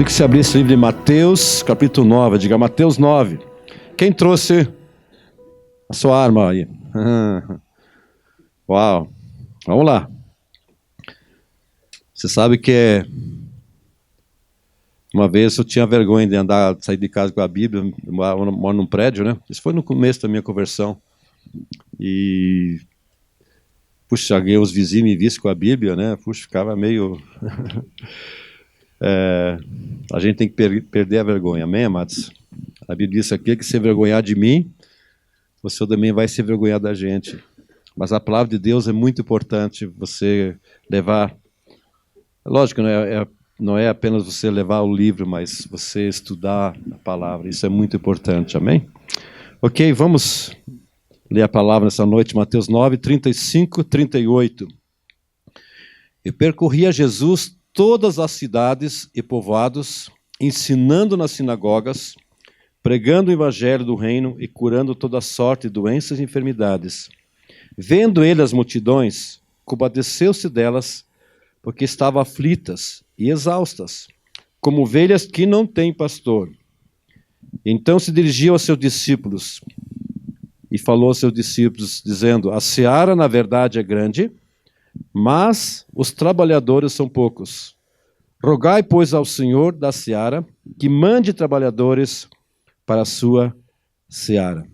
Queria que você abrisse o livro de Mateus, capítulo 9. Diga Mateus 9. Quem trouxe a sua arma aí? Uau. Vamos lá. Você sabe que uma vez eu tinha vergonha de sair de casa com a Bíblia. Eu moro num prédio, né? Isso foi no começo da minha conversão. E puxa, os vizinhos me vissem com a Bíblia, né? Puxa, ficava meio... a gente tem que perder a vergonha, amém, amados? A Bíblia diz aqui que se envergonhar de mim, você também vai se envergonhar da gente. Mas a palavra de Deus é muito importante você levar. Lógico, não é apenas você levar o livro, mas você estudar a palavra. Isso é muito importante, amém? Ok, vamos ler a palavra nessa noite, Mateus 9, 35, 38. E percorria Jesus todas as cidades e povoados, ensinando nas sinagogas, pregando o evangelho do reino e curando toda sorte de doenças e enfermidades. Vendo ele as multidões, compadeceu-se delas, porque estavam aflitas e exaustas, como ovelhas que não têm pastor. Então se dirigiu aos seus discípulos e falou aos seus discípulos, dizendo: a seara, na verdade, é grande, mas os trabalhadores são poucos. Rogai, pois, ao Senhor da seara que mande trabalhadores para a sua seara.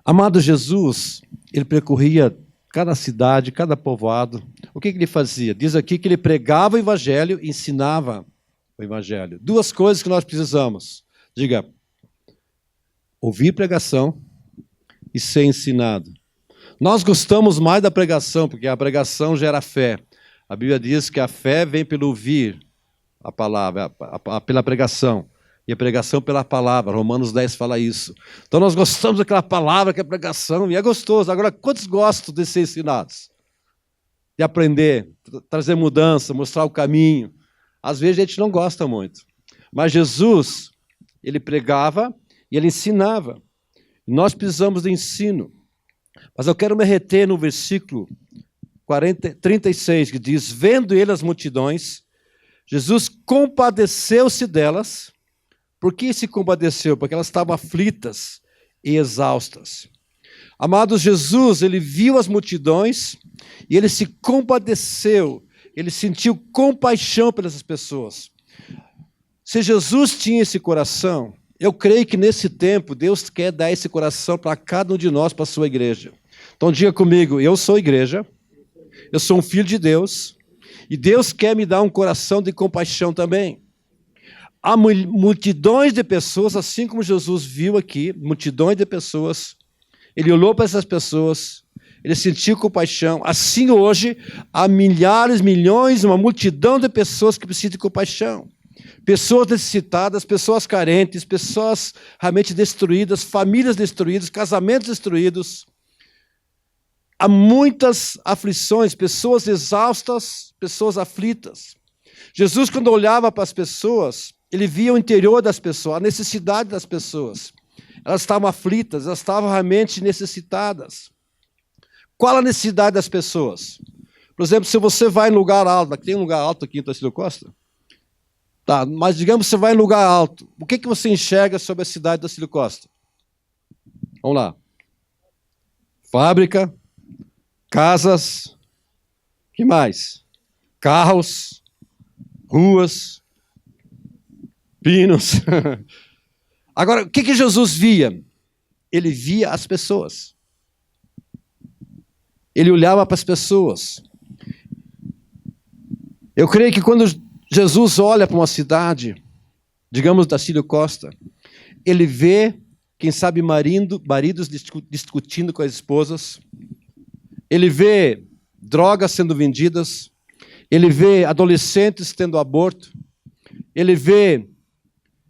Amado, Jesus, ele percorria cada cidade, cada povoado. O que ele fazia? Diz aqui que ele pregava o evangelho e ensinava o evangelho. Duas coisas que nós precisamos. Diga, ouvir pregação e ser ensinado. Nós gostamos mais da pregação, porque a pregação gera fé. A Bíblia diz que a fé vem pelo ouvir a palavra, pela pregação. E a pregação pela palavra. Romanos 10 fala isso. Então nós gostamos daquela palavra que é pregação, e é gostoso. Agora, quantos gostam de ser ensinados? De aprender, trazer mudança, mostrar o caminho. Às vezes a gente não gosta muito. Mas Jesus, ele pregava e ele ensinava. E nós precisamos de ensino. Mas eu quero me reter no versículo 36, que diz: vendo ele as multidões, Jesus compadeceu-se delas. Por que se compadeceu? Porque elas estavam aflitas e exaustas. Amados, Jesus, ele viu as multidões e ele se compadeceu, ele sentiu compaixão pelas pessoas. Se Jesus tinha esse coração, eu creio que nesse tempo Deus quer dar esse coração para cada um de nós, para a sua igreja. Então diga comigo, eu sou igreja, eu sou um filho de Deus, e Deus quer me dar um coração de compaixão também. Há multidões de pessoas, assim como Jesus viu aqui, multidões de pessoas, ele olhou para essas pessoas, ele sentiu compaixão. Assim hoje, há milhares, milhões, uma multidão de pessoas que precisam de compaixão. Pessoas necessitadas, pessoas carentes, pessoas realmente destruídas, famílias destruídas, casamentos destruídos. Há muitas aflições, pessoas exaustas, pessoas aflitas. Jesus, quando olhava para as pessoas, ele via o interior das pessoas, a necessidade das pessoas. Elas estavam aflitas, elas estavam realmente necessitadas. Qual a necessidade das pessoas? Por exemplo, se você vai em lugar alto, tem um lugar alto aqui em Tarsila Costa? Tá, mas digamos que você vai em lugar alto. O que você enxerga sobre a cidade da Tarsila Costa? Vamos lá. Fábrica, casas, que mais? Carros, ruas, pinos. Agora, o que Jesus via? Ele via as pessoas. Ele olhava para as pessoas. Eu creio que quando Jesus olha para uma cidade, digamos da Tarsila Costa, ele vê, quem sabe, maridos discutindo com as esposas, ele vê drogas sendo vendidas, ele vê adolescentes tendo aborto, ele vê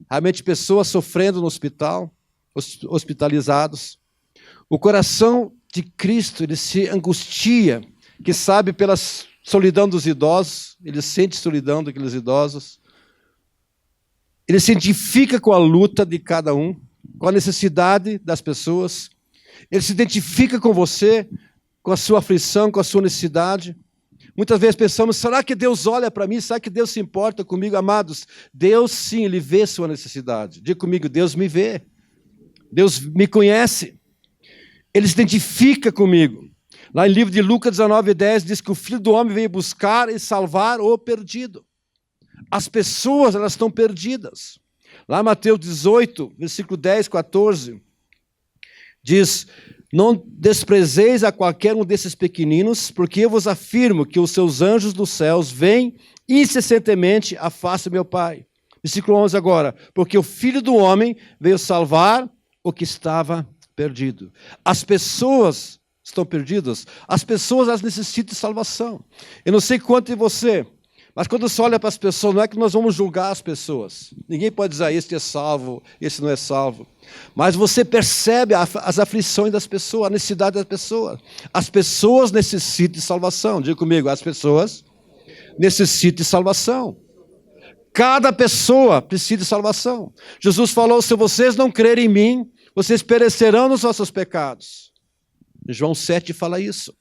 realmente pessoas sofrendo no hospital, hospitalizados. O coração de Cristo, ele se angustia, que sabe pela solidão dos idosos, ele sente solidão daqueles idosos, ele se identifica com a luta de cada um, com a necessidade das pessoas, ele se identifica com você, com a sua aflição, com a sua necessidade. Muitas vezes pensamos, será que Deus olha para mim? Será que Deus se importa comigo? Amados, Deus sim, Ele vê sua necessidade. Diga comigo, Deus me vê. Deus me conhece. Ele se identifica comigo. Lá em livro de Lucas 19:10 diz que o Filho do Homem veio buscar e salvar o perdido. As pessoas, elas estão perdidas. Lá em Mateus 18, versículo 10, 14, diz: não desprezeis a qualquer um desses pequeninos, porque eu vos afirmo que os seus anjos dos céus vêm incessantemente à face do meu Pai. Versículo 11 agora: porque o Filho do Homem veio salvar o que estava perdido. As pessoas estão perdidas, as pessoas elas necessitam de salvação. Eu não sei quanto de você, mas quando você olha para as pessoas, não é que nós vamos julgar as pessoas. Ninguém pode dizer, este é salvo, esse não é salvo. Mas você percebe as aflições das pessoas, a necessidade das pessoas. As pessoas necessitam de salvação. Diga comigo, as pessoas necessitam de salvação. Cada pessoa precisa de salvação. Jesus falou, se vocês não crerem em mim, vocês perecerão nos vossos pecados. João 7 fala isso.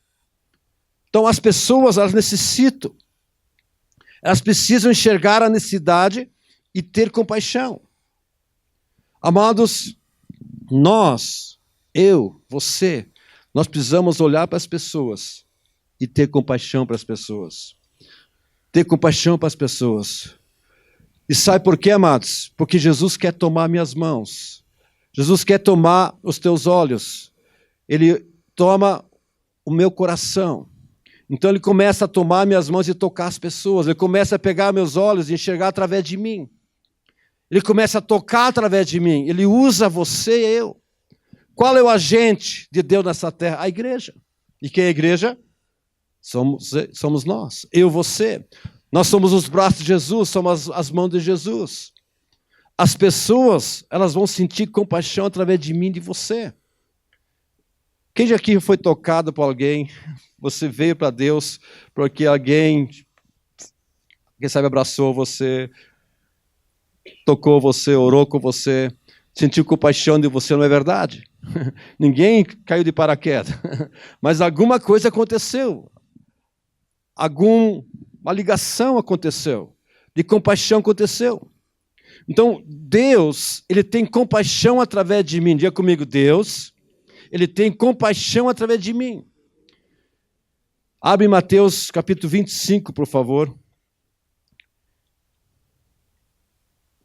Então as pessoas, elas necessitam. Elas precisam enxergar a necessidade e ter compaixão. Amados, nós, eu, você, nós precisamos olhar para as pessoas e ter compaixão para as pessoas. Ter compaixão para as pessoas. E sabe por quê, amados? Porque Jesus quer tomar minhas mãos. Jesus quer tomar os teus olhos. Ele toma o meu coração. Então ele começa a tomar minhas mãos e tocar as pessoas. Ele começa a pegar meus olhos e enxergar através de mim. Ele começa a tocar através de mim. Ele usa você e eu. Qual é o agente de Deus nessa terra? A igreja. E quem é a igreja? Somos nós. Eu, você. Nós somos os braços de Jesus, somos as mãos de Jesus. As pessoas, elas vão sentir compaixão através de mim e de você. Quem já aqui foi tocado por alguém? Você veio para Deus porque alguém, quem sabe, abraçou você, tocou você, orou com você, sentiu compaixão de você, não é verdade? Ninguém caiu de paraquedas, mas alguma coisa aconteceu. Alguma ligação aconteceu, de compaixão aconteceu. Então, Deus, Ele tem compaixão através de mim. Diga comigo, Deus, Ele tem compaixão através de mim. Abre Mateus capítulo 25, por favor.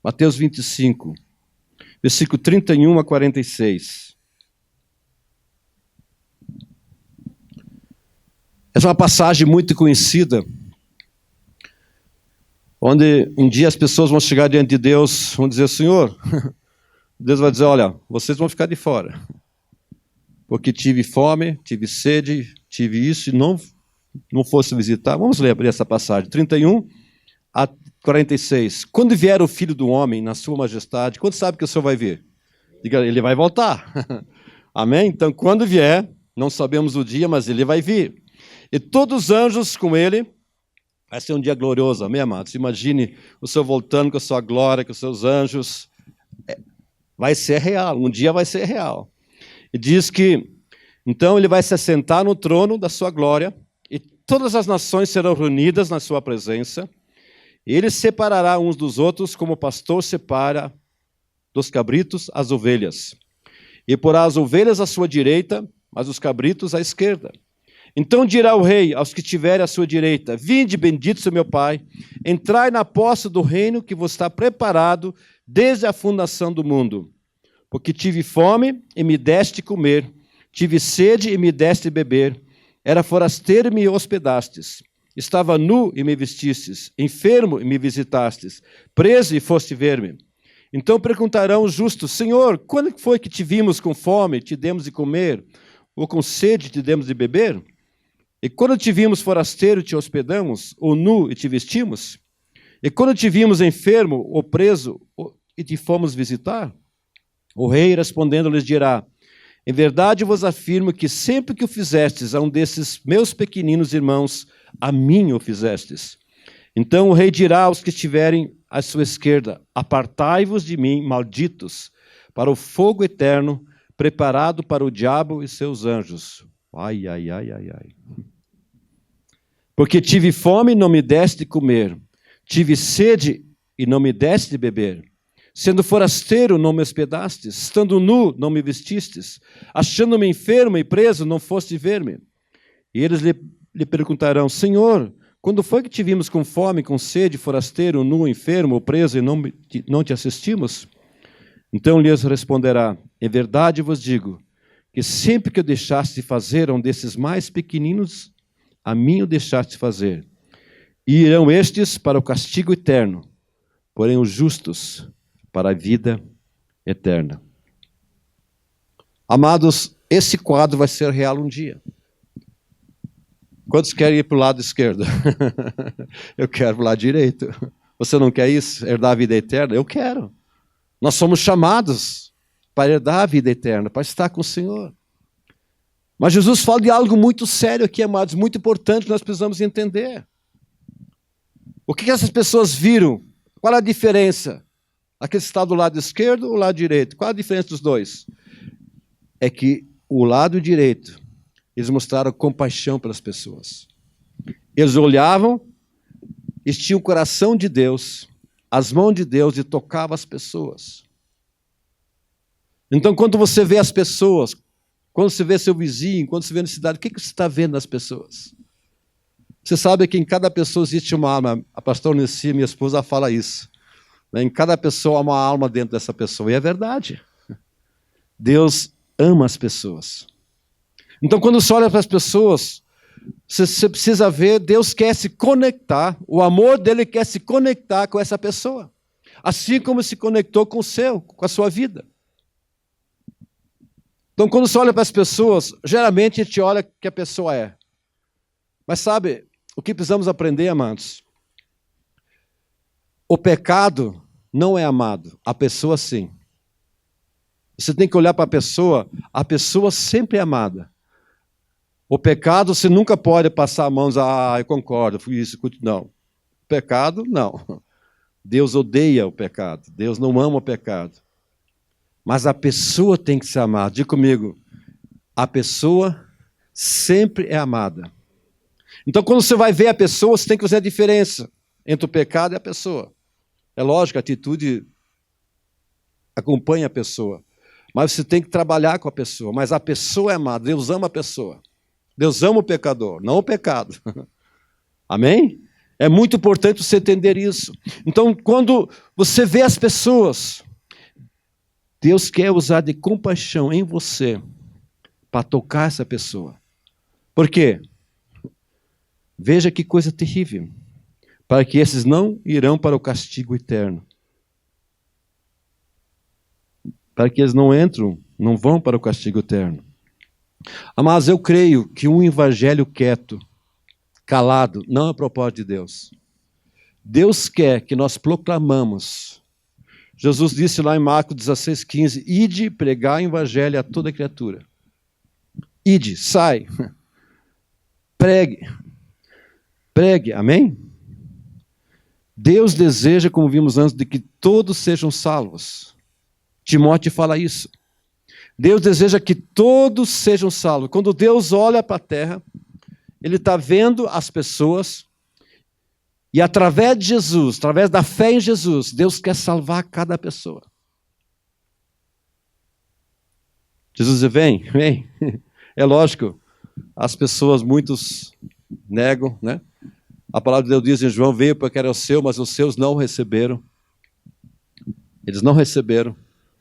Mateus 25, versículo 31 a 46. Essa é uma passagem muito conhecida, onde um dia as pessoas vão chegar diante de Deus, vão dizer, Senhor, Deus vai dizer, olha, vocês vão ficar de fora, porque tive fome, tive sede, tive isso, e não fosse visitar. Vamos ler essa passagem, 31 a 46. Quando vier o Filho do Homem na sua majestade, quando sabe que o Senhor vai vir? Diga, ele vai voltar. Amém? Então, quando vier, não sabemos o dia, mas ele vai vir. E todos os anjos com ele, vai ser um dia glorioso, amém, amados? Imagine o Senhor voltando com a sua glória, com os seus anjos. Vai ser real, um dia vai ser real. E diz que, então, ele vai se assentar no trono da sua glória, e todas as nações serão reunidas na sua presença. Ele separará uns dos outros, como o pastor separa dos cabritos as ovelhas. E porá as ovelhas à sua direita, mas os cabritos à esquerda. Então dirá o rei aos que estiverem à sua direita, vinde, bendito seu meu Pai, entrai na posse do reino que vos está preparado desde a fundação do mundo. Porque tive fome e me deste comer, tive sede e me deste beber, era forasteiro e me hospedastes, estava nu e me vestistes, enfermo e me visitastes, preso e foste ver-me. Então perguntarão os justos, Senhor, quando foi que te vimos com fome, te demos de comer, ou com sede, te demos de beber? E quando te vimos forasteiro, te hospedamos, ou nu e te vestimos? E quando te vimos enfermo ou preso e te fomos visitar? O rei respondendo lhes dirá, em verdade vos afirmo que sempre que o fizestes a um desses meus pequeninos irmãos, a mim o fizestes. Então o rei dirá aos que estiverem à sua esquerda, apartai-vos de mim, malditos, para o fogo eterno, preparado para o diabo e seus anjos. Ai, ai, ai, ai, ai. Porque tive fome e não me deste de comer. Tive sede e não me deste de beber. Sendo forasteiro, não me hospedastes. Estando nu, não me vestistes. Achando-me enfermo e preso, não foste ver-me. E eles lhe perguntarão: Senhor, quando foi que te vimos com fome, com sede, forasteiro, nu, enfermo ou preso, e não te assistimos? Então lhes responderá: em verdade vos digo, que sempre que eu deixaste fazer a um desses mais pequeninos, a mim o deixaste fazer. E irão estes para o castigo eterno, porém os justos para a vida eterna. Amados, esse quadro vai ser real um dia. Quantos querem ir para o lado esquerdo? Eu quero para o lado direito. Você não quer isso? Herdar a vida eterna? Eu quero. Nós somos chamados para herdar a vida eterna, para estar com o Senhor. Mas Jesus fala de algo muito sério aqui, amados, muito importante, que nós precisamos entender. O que essas pessoas viram? Qual é a diferença? Aquele que está do lado esquerdo ou do lado direito? Qual é a diferença dos dois? É que o lado direito, eles mostraram compaixão pelas pessoas. Eles olhavam, eles tinham o coração de Deus, as mãos de Deus, e tocavam as pessoas. Então, quando você vê as pessoas, quando você vê seu vizinho, quando você vê na cidade, o que você está vendo nas pessoas? Você sabe que em cada pessoa existe uma alma. A pastora Nessi, minha esposa, fala isso. Em cada pessoa há uma alma dentro dessa pessoa. E é verdade. Deus ama as pessoas. Então, quando você olha para as pessoas, você precisa ver, Deus quer se conectar, o amor dele quer se conectar com essa pessoa. Assim como se conectou com com a sua vida. Então, quando você olha para as pessoas, geralmente a gente olha o que a pessoa é. Mas sabe, o que precisamos aprender, amados? O pecado não é amado, a pessoa sim. Você tem que olhar para a pessoa sempre é amada. O pecado, você nunca pode passar a mão e dizer: eu concordo, fui isso, não. O pecado, não. Deus odeia o pecado, Deus não ama o pecado. Mas a pessoa tem que ser amada. Diga comigo, a pessoa sempre é amada. Então, quando você vai ver a pessoa, você tem que fazer a diferença entre o pecado e a pessoa. É lógico, a atitude acompanha a pessoa. Mas você tem que trabalhar com a pessoa. Mas a pessoa é amada, Deus ama a pessoa. Deus ama o pecador, não o pecado. Amém? É muito importante você entender isso. Então, quando você vê as pessoas, Deus quer usar de compaixão em você para tocar essa pessoa. Por quê? Veja que coisa terrível. Para que esses não irão para o castigo eterno. Para que eles não vão para o castigo eterno. Mas eu creio que um evangelho quieto, calado, não é propósito de Deus. Deus quer que nós proclamamos. Jesus disse lá em Marcos 16,15, ide pregar o evangelho a toda criatura. Ide, sai, pregue, amém? Deus deseja, como vimos antes, de que todos sejam salvos. Timóteo fala isso. Deus deseja que todos sejam salvos. Quando Deus olha para a terra, Ele está vendo as pessoas, e através de Jesus, através da fé em Jesus, Deus quer salvar cada pessoa. Jesus diz: vem. É lógico, as pessoas, muitos negam, né? A palavra de Deus diz em João: veio porque era o seu, mas os seus não o receberam. Eles não receberam,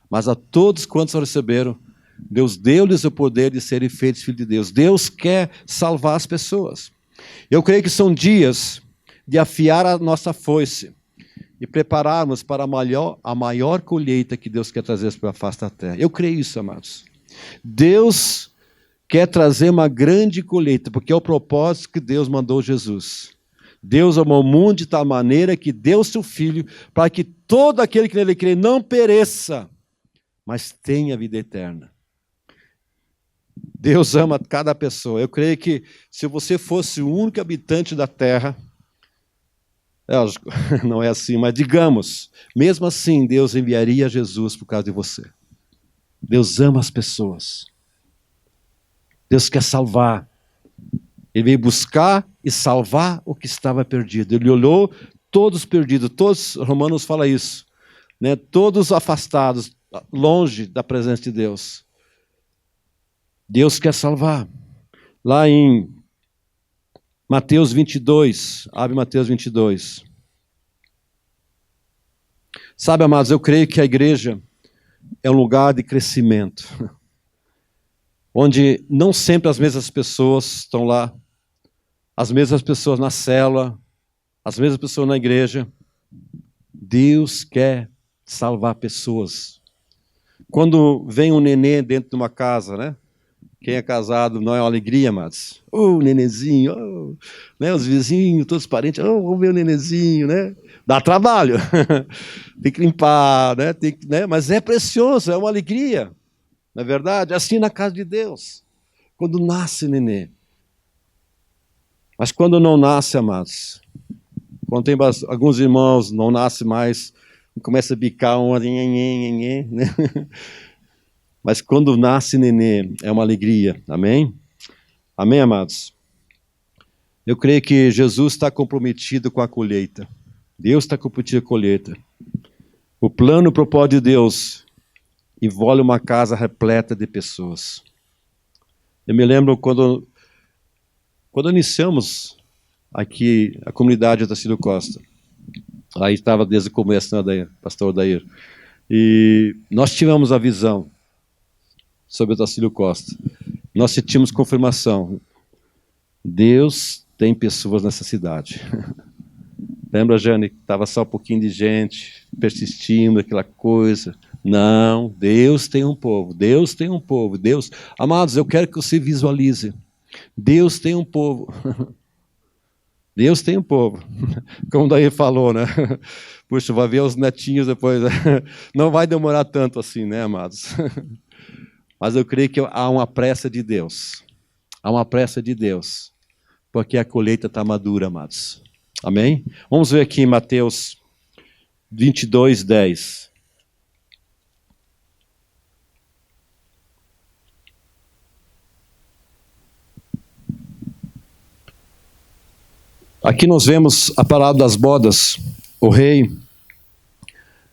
mas a todos quantos o receberam, Deus deu-lhes o poder de serem feitos filhos de Deus. Deus quer salvar as pessoas. Eu creio que são dias de afiar a nossa foice e prepararmos para a maior colheita que Deus quer trazer para a face da terra. Eu creio isso, amados. Deus quer trazer uma grande colheita, porque é o propósito que Deus mandou Jesus. Deus amou o mundo de tal maneira que deu seu Filho para que todo aquele que nele crê não pereça, mas tenha vida eterna. Deus ama cada pessoa. Eu creio que se você fosse o único habitante da terra, não é assim, mas digamos, mesmo assim Deus enviaria Jesus por causa de você. Deus ama as pessoas. Deus quer salvar. Ele veio buscar e salvar o que estava perdido. Ele olhou todos perdidos, todos, Romanos fala isso, né? Todos afastados, longe da presença de Deus. Deus quer salvar. Lá em Mateus 22, abre Mateus 22. Sabe, amados, eu creio que a igreja é um lugar de crescimento, onde não sempre as mesmas pessoas estão lá, as mesmas pessoas na célula, as mesmas pessoas na igreja. Deus quer salvar pessoas. Quando vem um nenê dentro de uma casa, né? Quem é casado não é uma alegria, mas nenenzinho, né? Os vizinhos, todos os parentes, vamos ver o nenenzinho, né? Dá trabalho, tem que limpar, né? Né? Mas é precioso, é uma alegria, não é verdade? Assim na casa de Deus, quando nasce nenê. Mas quando não nasce, amados, quando tem alguns irmãos, não nasce mais, começa a bicar né? Mas quando nasce nenê, é uma alegria. Amém? Amém, amados? Eu creio que Jesus está comprometido com a colheita. Deus está comprometido com a colheita. O plano, o propósito de Deus envolve uma casa repleta de pessoas. Eu me lembro quando iniciamos aqui a comunidade da Cílio Costa. Aí estava desde o começo, né, pastor Odair. E nós tivemos a visão sobre o Tacílio Costa. Nós tínhamos confirmação. Deus tem pessoas nessa cidade. Lembra, Jane, que estava só um pouquinho de gente, persistindo, aquela coisa. Não, Deus tem um povo, Deus tem um povo, Deus... Amados, eu quero que você visualize. Deus tem um povo. Deus tem um povo. Como daí falou, né? Puxa, vai ver os netinhos depois. Não vai demorar tanto assim, né, amados? Mas eu creio que há uma pressa de Deus. Há uma pressa de Deus. Porque a colheita está madura, amados. Amém? Vamos ver aqui em Mateus 22, 10. Aqui nós vemos a palavra das bodas. O rei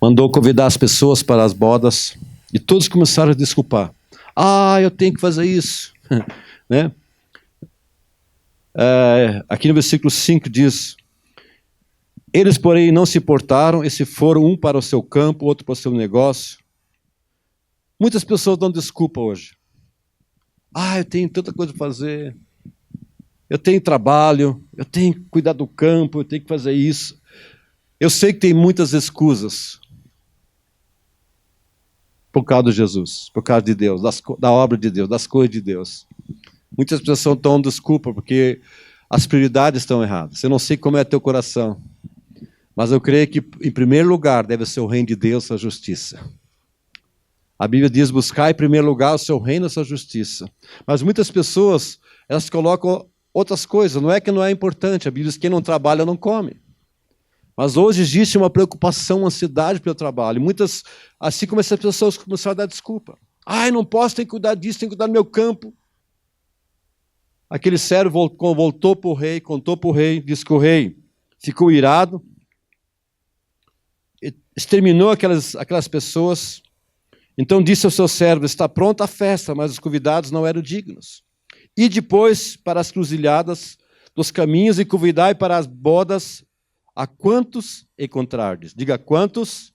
mandou convidar as pessoas para as bodas e todos começaram a desculpar. Eu tenho que fazer isso. Né? Aqui no versículo 5 diz: eles, porém, não se importaram e se foram, um para o seu campo, outro para o seu negócio. Muitas pessoas dão desculpa hoje. Eu tenho tanta coisa para fazer. Eu tenho trabalho, eu tenho que cuidar do campo, eu tenho que fazer isso. Eu sei que tem muitas escusas por causa de Jesus, por causa de Deus, da obra de Deus, das coisas de Deus. Muitas pessoas dão desculpa porque as prioridades estão erradas. Eu não sei como é teu coração, mas eu creio que, em primeiro lugar, deve ser o reino de Deus, a justiça. A Bíblia diz: buscar em primeiro lugar o seu reino e a sua justiça. Mas muitas pessoas, elas colocam outras coisas. Não é que não é importante. A Bíblia diz que quem não trabalha não come. Mas hoje existe uma preocupação, uma ansiedade pelo trabalho. Muitas, assim como essas pessoas começaram a dar desculpa. Não posso, tenho que cuidar disso, tenho que cuidar do meu campo. Aquele servo voltou para o rei, contou para o rei, disse que o rei ficou irado, exterminou aquelas pessoas. Então disse ao seu servo: está pronta a festa, mas os convidados não eram dignos. E depois para as cruzilhadas dos caminhos e convidai para as bodas a quantos encontrardes. Diga: quantos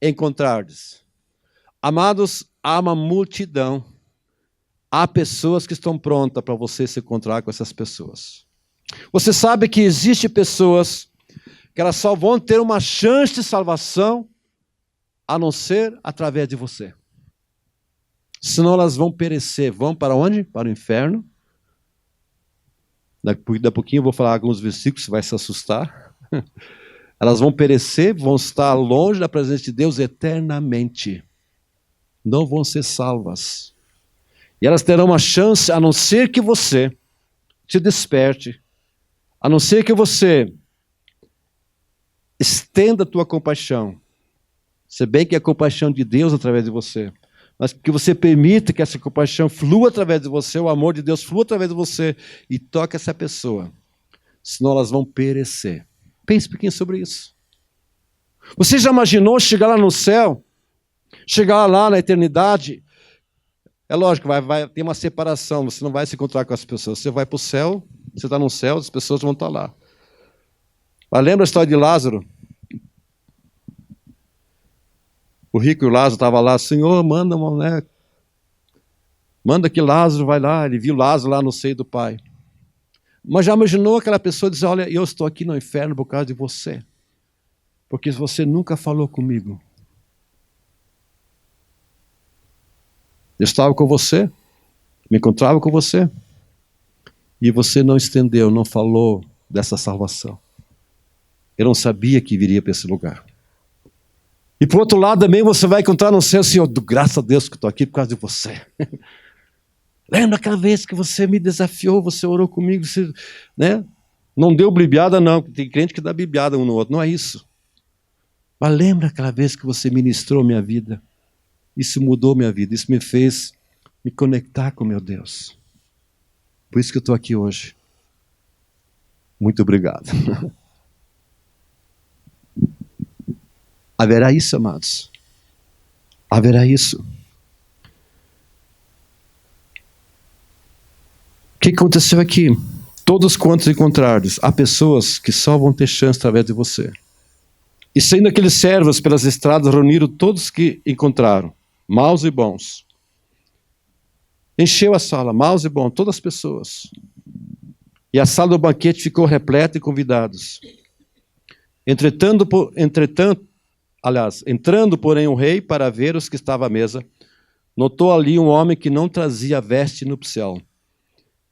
encontrardes. Amados, há uma multidão. Há pessoas que estão prontas para você se encontrar com essas pessoas. Você sabe que existem pessoas que elas só vão ter uma chance de salvação a não ser através de você. Senão elas vão perecer. Vão para onde? Para o inferno. Daqui a pouquinho eu vou falar alguns versículos, você vai se assustar. Elas vão perecer, vão estar longe da presença de Deus eternamente. Não vão ser salvas. E elas terão uma chance, a não ser que você se desperte, a não ser que você estenda a tua compaixão. Se bem que é a compaixão de Deus através de você, mas que você permita que essa compaixão flua através de você, o amor de Deus flua através de você e toque essa pessoa. senão elas vão perecer. Pense um pouquinho sobre isso. Você já imaginou chegar lá no céu? Chegar lá na eternidade? É lógico, vai ter uma separação, você não vai se encontrar com as pessoas. Você vai para o céu, você está no céu, as pessoas vão estar lá. Mas lembra a história de Lázaro? O rico e o Lázaro estavam lá, Senhor, manda uma mulher. Manda que Lázaro vai lá. Ele viu Lázaro lá no seio do Pai. Mas já imaginou aquela pessoa dizer, olha, eu estou aqui no inferno por causa de você. Porque você nunca falou comigo. Eu estava com você, me encontrava com você, e você não estendeu, não falou dessa salvação. Eu não sabia que viria para esse lugar. E por outro lado também você vai encontrar no céu, Senhor, graças a Deus que estou aqui por causa de você. Lembra aquela vez que você me desafiou, você orou comigo, você, né? Não deu blibiada não, tem crente que dá blibiada um no outro, não é isso. Mas lembra aquela vez que você ministrou minha vida? Isso mudou minha vida, isso me fez me conectar com meu Deus. Por isso que eu estou aqui hoje. Muito obrigado. Haverá isso, amados. Haverá isso. O que aconteceu aqui? Todos quantos encontrares, há pessoas que só vão ter chance através de você. E saindo aqueles servos pelas estradas, reuniram todos que encontraram, maus e bons. Encheu a sala, maus e bons, todas as pessoas. E a sala do banquete ficou repleta de convidados. Entrando, porém, o rei para ver os que estavam à mesa, notou ali um homem que não trazia veste nupcial.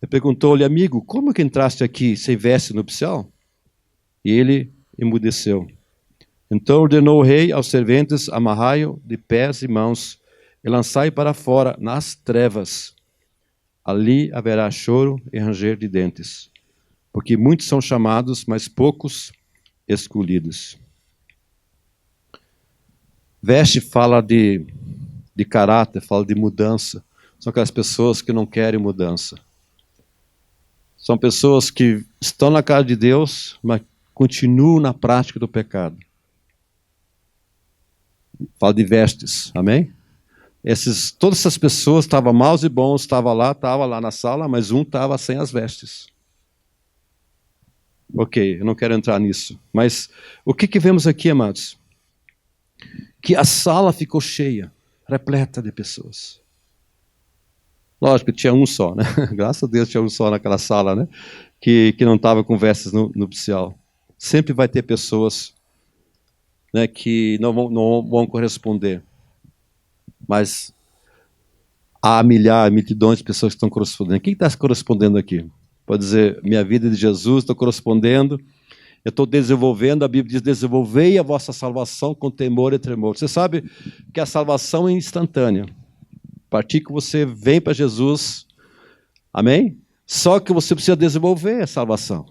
Ele perguntou-lhe, amigo, como que entraste aqui sem veste nupcial? E ele emudeceu. Então ordenou o rei aos serventes, amarrai-o de pés e mãos e lançai para fora, nas trevas. Ali haverá choro e ranger de dentes, porque muitos são chamados, mas poucos escolhidos. Veste fala de caráter, fala de mudança. São aquelas pessoas que não querem mudança. São pessoas que estão na casa de Deus, mas continuam na prática do pecado. Fala de vestes, amém? Todas essas pessoas estavam maus e bons, estavam lá na sala, mas um estava sem as vestes. Ok, eu não quero entrar nisso. Mas o que vemos aqui, amados? Que a sala ficou cheia, repleta de pessoas. Lógico, tinha um só, né? Graças a Deus tinha um só naquela sala, né? Que não estava com vestes nupcial. Sempre vai ter pessoas, né, que não vão corresponder. Mas há multidões de pessoas que estão correspondendo. Quem está correspondendo aqui? Pode dizer, minha vida é de Jesus, estou correspondendo. Eu estou desenvolvendo, a Bíblia diz, desenvolvei a vossa salvação com temor e tremor. Você sabe que a salvação é instantânea. A partir que você vem para Jesus, amém? Só que você precisa desenvolver a salvação.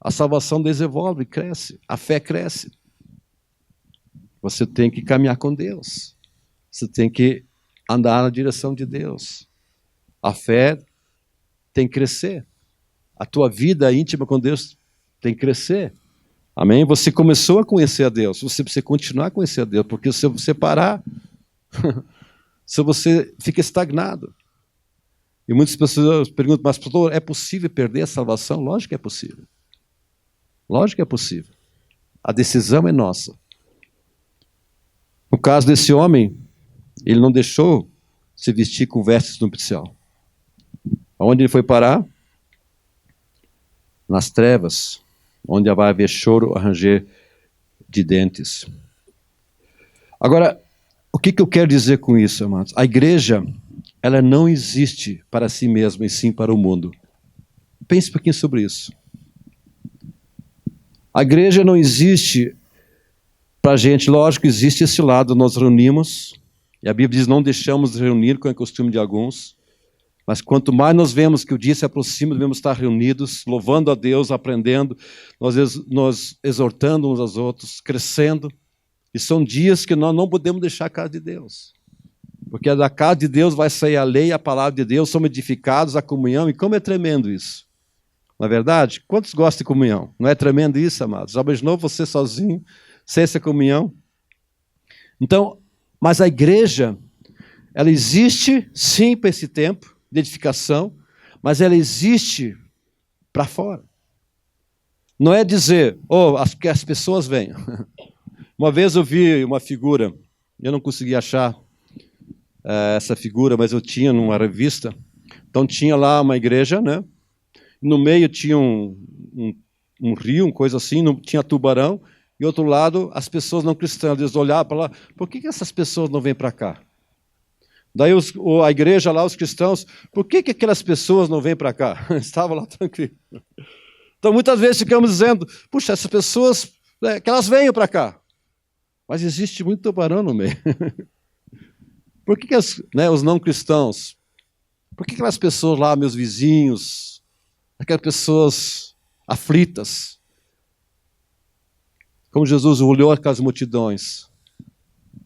A salvação desenvolve, cresce, a fé cresce. Você tem que caminhar com Deus. Você tem que andar na direção de Deus. A fé tem que crescer. A tua vida íntima com Deus tem que crescer. Amém? Você começou a conhecer a Deus. Você precisa continuar a conhecer a Deus. Porque se você parar, se você fica estagnado. E muitas pessoas perguntam, mas pastor, é possível perder a salvação? Lógico que é possível. Lógico que é possível. A decisão é nossa. No caso desse homem, ele não deixou se vestir com vestes nupcial. Aonde ele foi parar? Nas trevas, onde vai haver choro, ranger de dentes. Agora, o que eu quero dizer com isso, amados? A igreja, ela não existe para si mesma, e sim para o mundo. Pense um pouquinho sobre isso. A igreja não existe para a gente, lógico, existe esse lado, nós reunimos, e a Bíblia diz, não deixamos de reunir, como é costume de alguns, mas quanto mais nós vemos que o dia se aproxima, devemos estar reunidos, louvando a Deus, aprendendo, nós exortando uns aos outros, crescendo, e são dias que nós não podemos deixar a casa de Deus, porque da casa de Deus vai sair a lei, a palavra de Deus, somos edificados, a comunhão, e como é tremendo isso. Na verdade, quantos gostam de comunhão? Não é tremendo isso, amados? Já imaginou você sozinho, sem essa comunhão? Então, mas a igreja, ela existe sim para esse tempo de edificação, mas ela existe para fora. Não é dizer, que as pessoas venham. Uma vez eu vi uma figura, eu não consegui achar essa figura, mas eu tinha numa revista. Então tinha lá uma igreja, né? No meio tinha um rio, uma coisa assim, tinha tubarão, e outro lado as pessoas não cristãs, eles olhavam para lá, por que essas pessoas não vêm para cá? Daí a igreja lá, os cristãos, por que aquelas pessoas não vêm para cá? Estavam lá tranquilos. Então muitas vezes ficamos dizendo, puxa, essas pessoas, que elas venham para cá. Mas existe muito tubarão no meio. Por que os não cristãos, por que aquelas pessoas lá, meus vizinhos, aquelas pessoas aflitas, como Jesus olhou aquelas multidões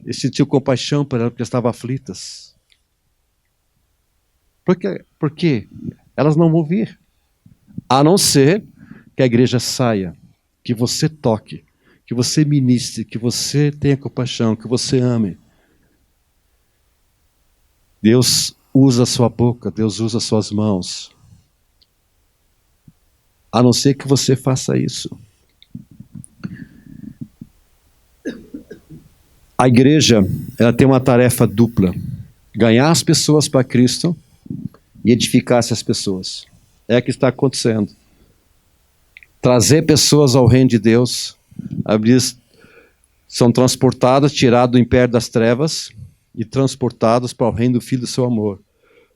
e sentiu compaixão por elas porque estavam aflitas? Por quê? Elas não vão vir, a não ser que a igreja saia, que você toque, que você ministre, que você tenha compaixão, que você ame. Deus usa a sua boca, Deus usa as suas mãos. A não ser que você faça isso. A igreja, ela tem uma tarefa dupla: ganhar as pessoas para Cristo e edificar essas pessoas. É o que está acontecendo. Trazer pessoas ao reino de Deus, são transportadas, tiradas do império das trevas e transportadas para o reino do Filho do seu amor.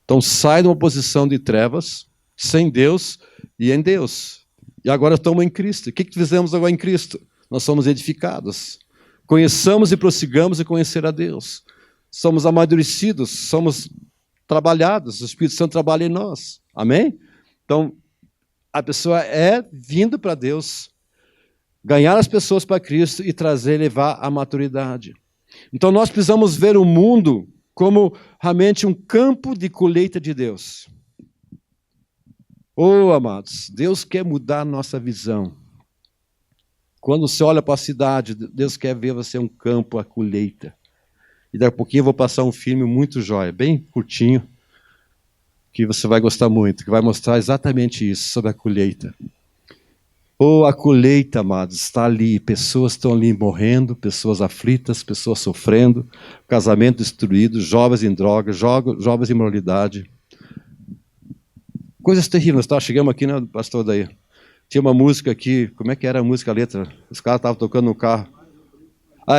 Então sai de uma posição de trevas, sem Deus e em Deus. E agora estamos em Cristo. O que fizemos agora em Cristo? Nós somos edificados. Conheçamos e prossigamos em conhecer a Deus. Somos amadurecidos, somos trabalhados, o Espírito Santo trabalha em nós. Amém? Então, a pessoa é vindo para Deus, ganhar as pessoas para Cristo e trazer, levar à maturidade. Então, nós precisamos ver o mundo como realmente um campo de colheita de Deus. Amados, Deus quer mudar a nossa visão. Quando você olha para a cidade, Deus quer ver você um campo, a colheita. E daqui a pouquinho eu vou passar um filme muito jóia, bem curtinho, que você vai gostar muito, que vai mostrar exatamente isso, sobre a colheita. A colheita, amados, está ali, pessoas estão ali morrendo, pessoas aflitas, pessoas sofrendo, casamento destruído, jovens em drogas, jovens em imoralidade. Coisas terríveis. Chegamos aqui, né, pastor daí? Tinha uma música aqui, como é que era a música, a letra? Os caras estavam tocando no carro.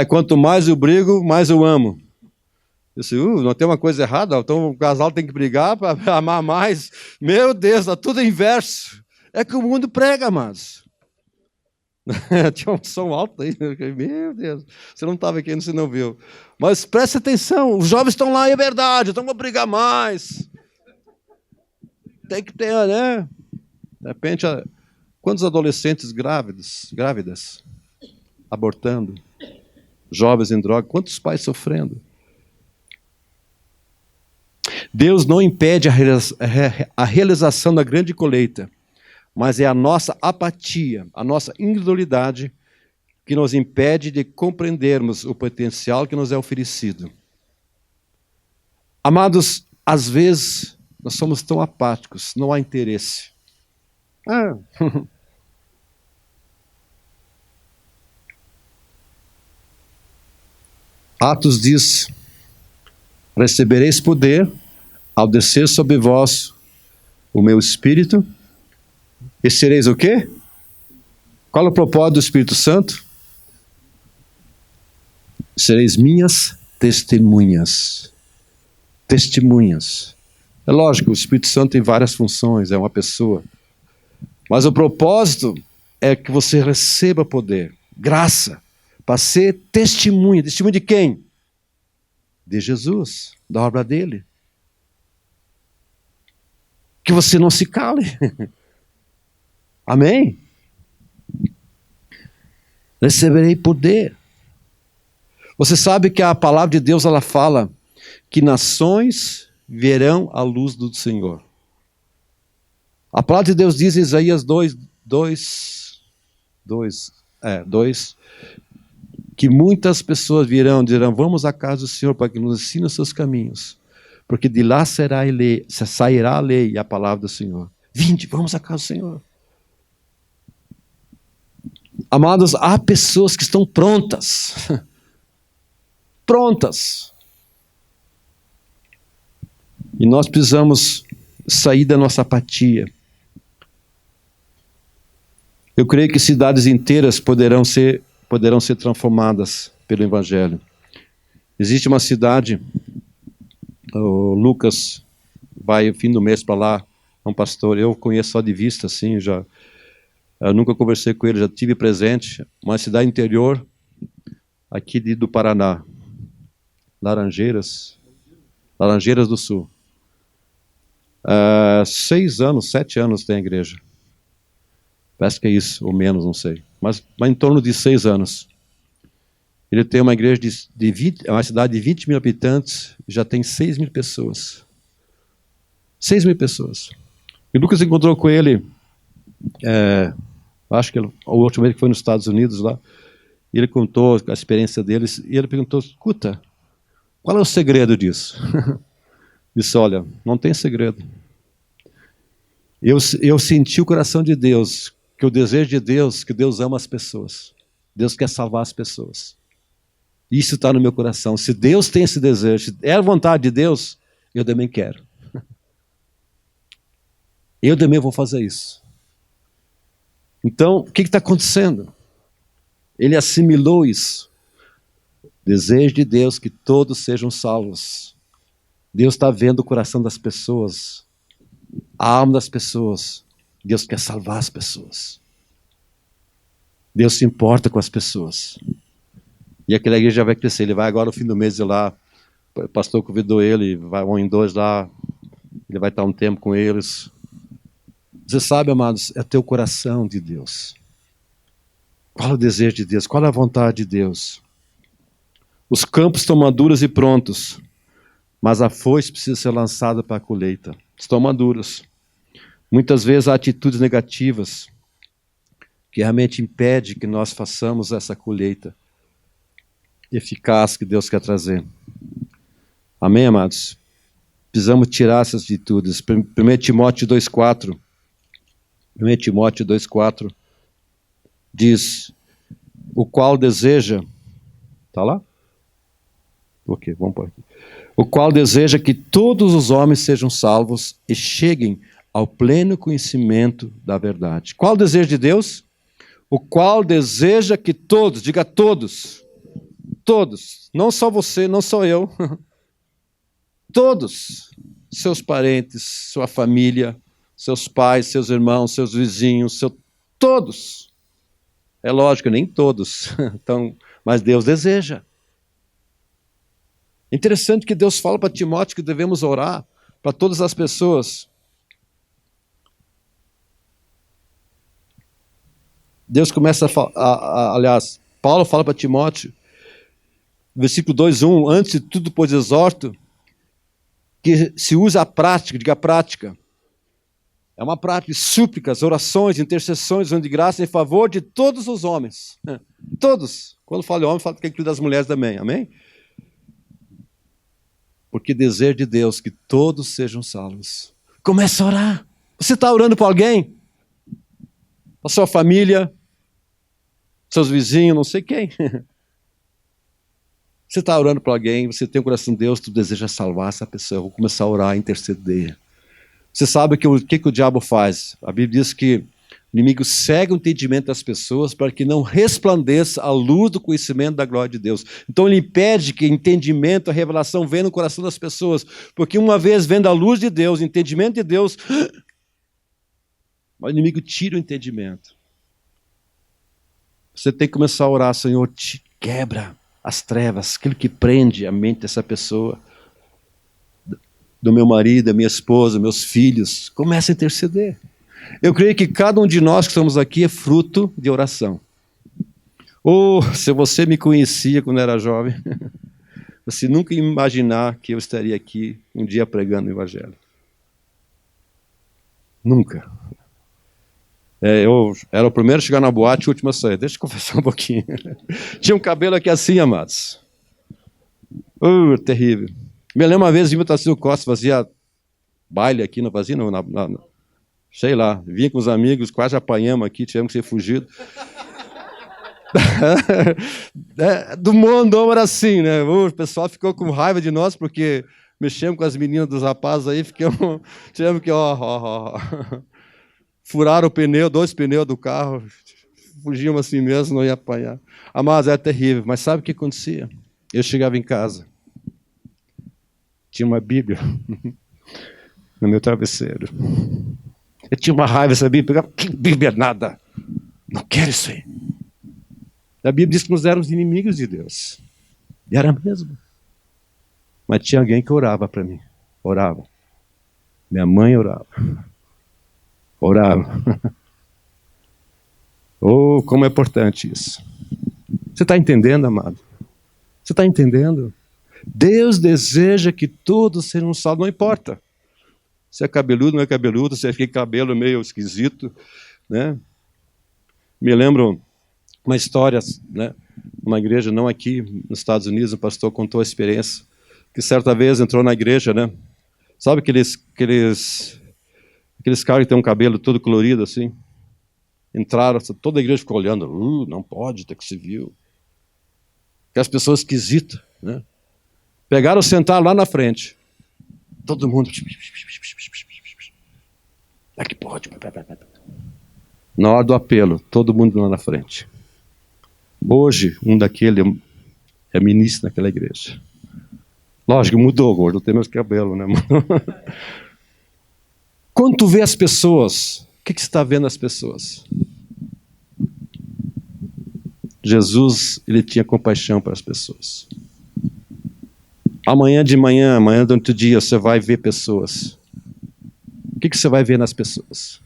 Quanto mais eu brigo, mais eu amo. Eu disse, não tem uma coisa errada, então o casal tem que brigar para amar mais. Meu Deus, está tudo inverso. É que o mundo prega, amados. Tinha um som alto aí. Meu Deus, você não estava aqui, você não viu. Mas preste atenção, os jovens estão lá, é verdade, então vamos brigar mais. Tem que ter, né? De repente, quantos adolescentes grávidas, abortando, jovens em droga, quantos pais sofrendo? Deus não impede a realização da grande colheita, mas é a nossa apatia, a nossa incredulidade que nos impede de compreendermos o potencial que nos é oferecido. Amados, às vezes nós somos tão apáticos, não há interesse. Atos diz: recebereis poder ao descer sobre vós o meu Espírito, e sereis o quê? Qual é o propósito do Espírito Santo? Sereis minhas testemunhas. Testemunhas. É lógico, o Espírito Santo tem várias funções, é uma pessoa. Mas o propósito é que você receba poder, graça, para ser testemunha. Testemunha de quem? De Jesus, da obra dele. Que você não se cale. Amém? Receberei poder. Você sabe que a palavra de Deus, ela fala que nações verão a luz do Senhor. A palavra de Deus diz em Isaías 2, que muitas pessoas virão e dirão: vamos à casa do Senhor para que nos ensine os seus caminhos, porque de lá sairá a lei e a palavra do Senhor. Vinde, vamos à casa do Senhor. Amados, há pessoas que estão prontas. Prontas. E nós precisamos sair da nossa apatia. Eu creio que cidades inteiras poderão ser transformadas pelo Evangelho. Existe uma cidade, o Lucas vai no fim do mês para lá, é um pastor, eu conheço só de vista, assim, eu nunca conversei com ele, já tive presente, uma cidade interior, aqui do Paraná, Laranjeiras do Sul. 6 anos, 7 anos tem a igreja. Parece que é isso, ou menos, não sei. Mas em torno de 6 anos. Ele tem uma igreja é uma cidade de 20 mil habitantes, já tem 6 mil pessoas. 6 mil pessoas. E o Lucas encontrou com ele, acho que a última vez que foi nos Estados Unidos lá, e ele contou a experiência deles, e ele perguntou: escuta, qual é o segredo disso? Disse: olha, não tem segredo. Eu senti o coração de Deus, que o desejo de Deus, que Deus ama as pessoas. Deus quer salvar as pessoas. Isso está no meu coração. Se Deus tem esse desejo, se é a vontade de Deus, eu também quero. Eu também vou fazer isso. Então, o que está acontecendo? Ele assimilou isso. Desejo de Deus que todos sejam salvos. Deus está vendo o coração das pessoas, a alma das pessoas. Deus quer salvar as pessoas. Deus se importa com as pessoas. E aquela igreja vai crescer. Ele vai agora no fim do mês ir lá. O pastor convidou ele, vai 1 em 2 lá. Ele vai estar um tempo com eles. Você sabe, amados, é teu coração de Deus. Qual é o desejo de Deus? Qual é a vontade de Deus? Os campos estão maduros e prontos, mas a foice precisa ser lançada para a colheita. Estão maduros. Muitas vezes há atitudes negativas que realmente impedem que nós façamos essa colheita eficaz que Deus quer trazer. Amém, amados? Precisamos tirar essas atitudes. 1 Timóteo 2,4 1 Timóteo 2,4 diz: o qual deseja... Está lá? Ok, vamos por aqui. O qual deseja que todos os homens sejam salvos e cheguem ao pleno conhecimento da verdade. Qual o desejo de Deus? O qual deseja que todos, diga todos, não só você, não só eu, todos, seus parentes, sua família, seus pais, seus irmãos, seus vizinhos, todos. É lógico, nem todos, então, mas Deus deseja. É interessante que Deus fala para Timóteo que devemos orar para todas as pessoas. Deus começa aliás, Paulo fala para Timóteo, versículo 2:1, antes de tudo, pois exorto, que se usa a prática, diga a prática. É uma prática de súplicas, orações, intercessões, de graça em favor de todos os homens. Todos. Quando fala de homem, fala que inclui das mulheres também. Amém? Porque desejo de Deus que todos sejam salvos. Comece a orar. Você está orando para alguém? Para sua família? Seus vizinhos, não sei quem. Você está orando para alguém, você tem o coração de Deus, tu deseja salvar essa pessoa. Eu vou começar a orar, a interceder. Você sabe o que o diabo faz? A Bíblia diz que o inimigo cega o entendimento das pessoas para que não resplandeça a luz do conhecimento da glória de Deus. Então ele impede que entendimento, a revelação venha no coração das pessoas, porque uma vez vendo a luz de Deus, o entendimento de Deus, o inimigo tira o entendimento. Você tem que começar a orar: Senhor, te quebra as trevas, aquilo que prende a mente dessa pessoa, do meu marido, da minha esposa, meus filhos. Comece a interceder. Eu creio que cada um de nós que estamos aqui é fruto de oração. Se você me conhecia quando era jovem, você nunca ia imaginar que eu estaria aqui um dia pregando o Evangelho. Nunca. Eu era o primeiro a chegar na boate e o último a sair. Deixa eu confessar um pouquinho. Tinha um cabelo aqui assim, amados. Terrível. Me lembro uma vez, o Tarcísio Costa fazia baile aqui, não fazia? Não, sei lá, vinha com os amigos, quase apanhamos aqui, tivemos que ser fugidos. Do mundo era assim, né? O pessoal ficou com raiva de nós porque mexemos com as meninas dos rapazes aí, tivemos que furar o pneu, 2 pneus do carro, fugimos assim mesmo, não ia apanhar. Mas era terrível. Mas sabe o que acontecia? Eu chegava em casa, tinha uma Bíblia no meu travesseiro. Eu tinha uma raiva dessa Bíblia, pegava, que Bíblia nada, não quero isso aí. A Bíblia diz que nós éramos inimigos de Deus. E era mesmo. Mas tinha alguém que orava para mim. Orava. Minha mãe orava. Orava. Oh, como é importante isso. Você está entendendo, amado? Você está entendendo? Deus deseja que todos sejam salvos, não importa. Se é cabeludo, não é cabeludo, se é aquele cabelo meio esquisito, né? Me lembro uma história, né? Uma igreja, não aqui nos Estados Unidos, o pastor contou a experiência, que certa vez entrou na igreja, né? Sabe aqueles caras que têm um cabelo todo colorido assim? Entraram, toda a igreja ficou olhando, não pode, tem que ser viu. Aquelas pessoas esquisitas, né? Pegaram, sentaram lá na frente. Todo mundo. É que pode. Na hora do apelo, todo mundo lá na frente. Hoje, um daquele é ministro naquela igreja. Lógico, mudou, gordo, tem meus cabelos, né? Quando tu vê as pessoas, o que você está vendo as pessoas? Jesus, ele tinha compaixão para as pessoas. Amanhã de manhã, amanhã durante o dia, você vai ver pessoas. O que você vai ver nas pessoas?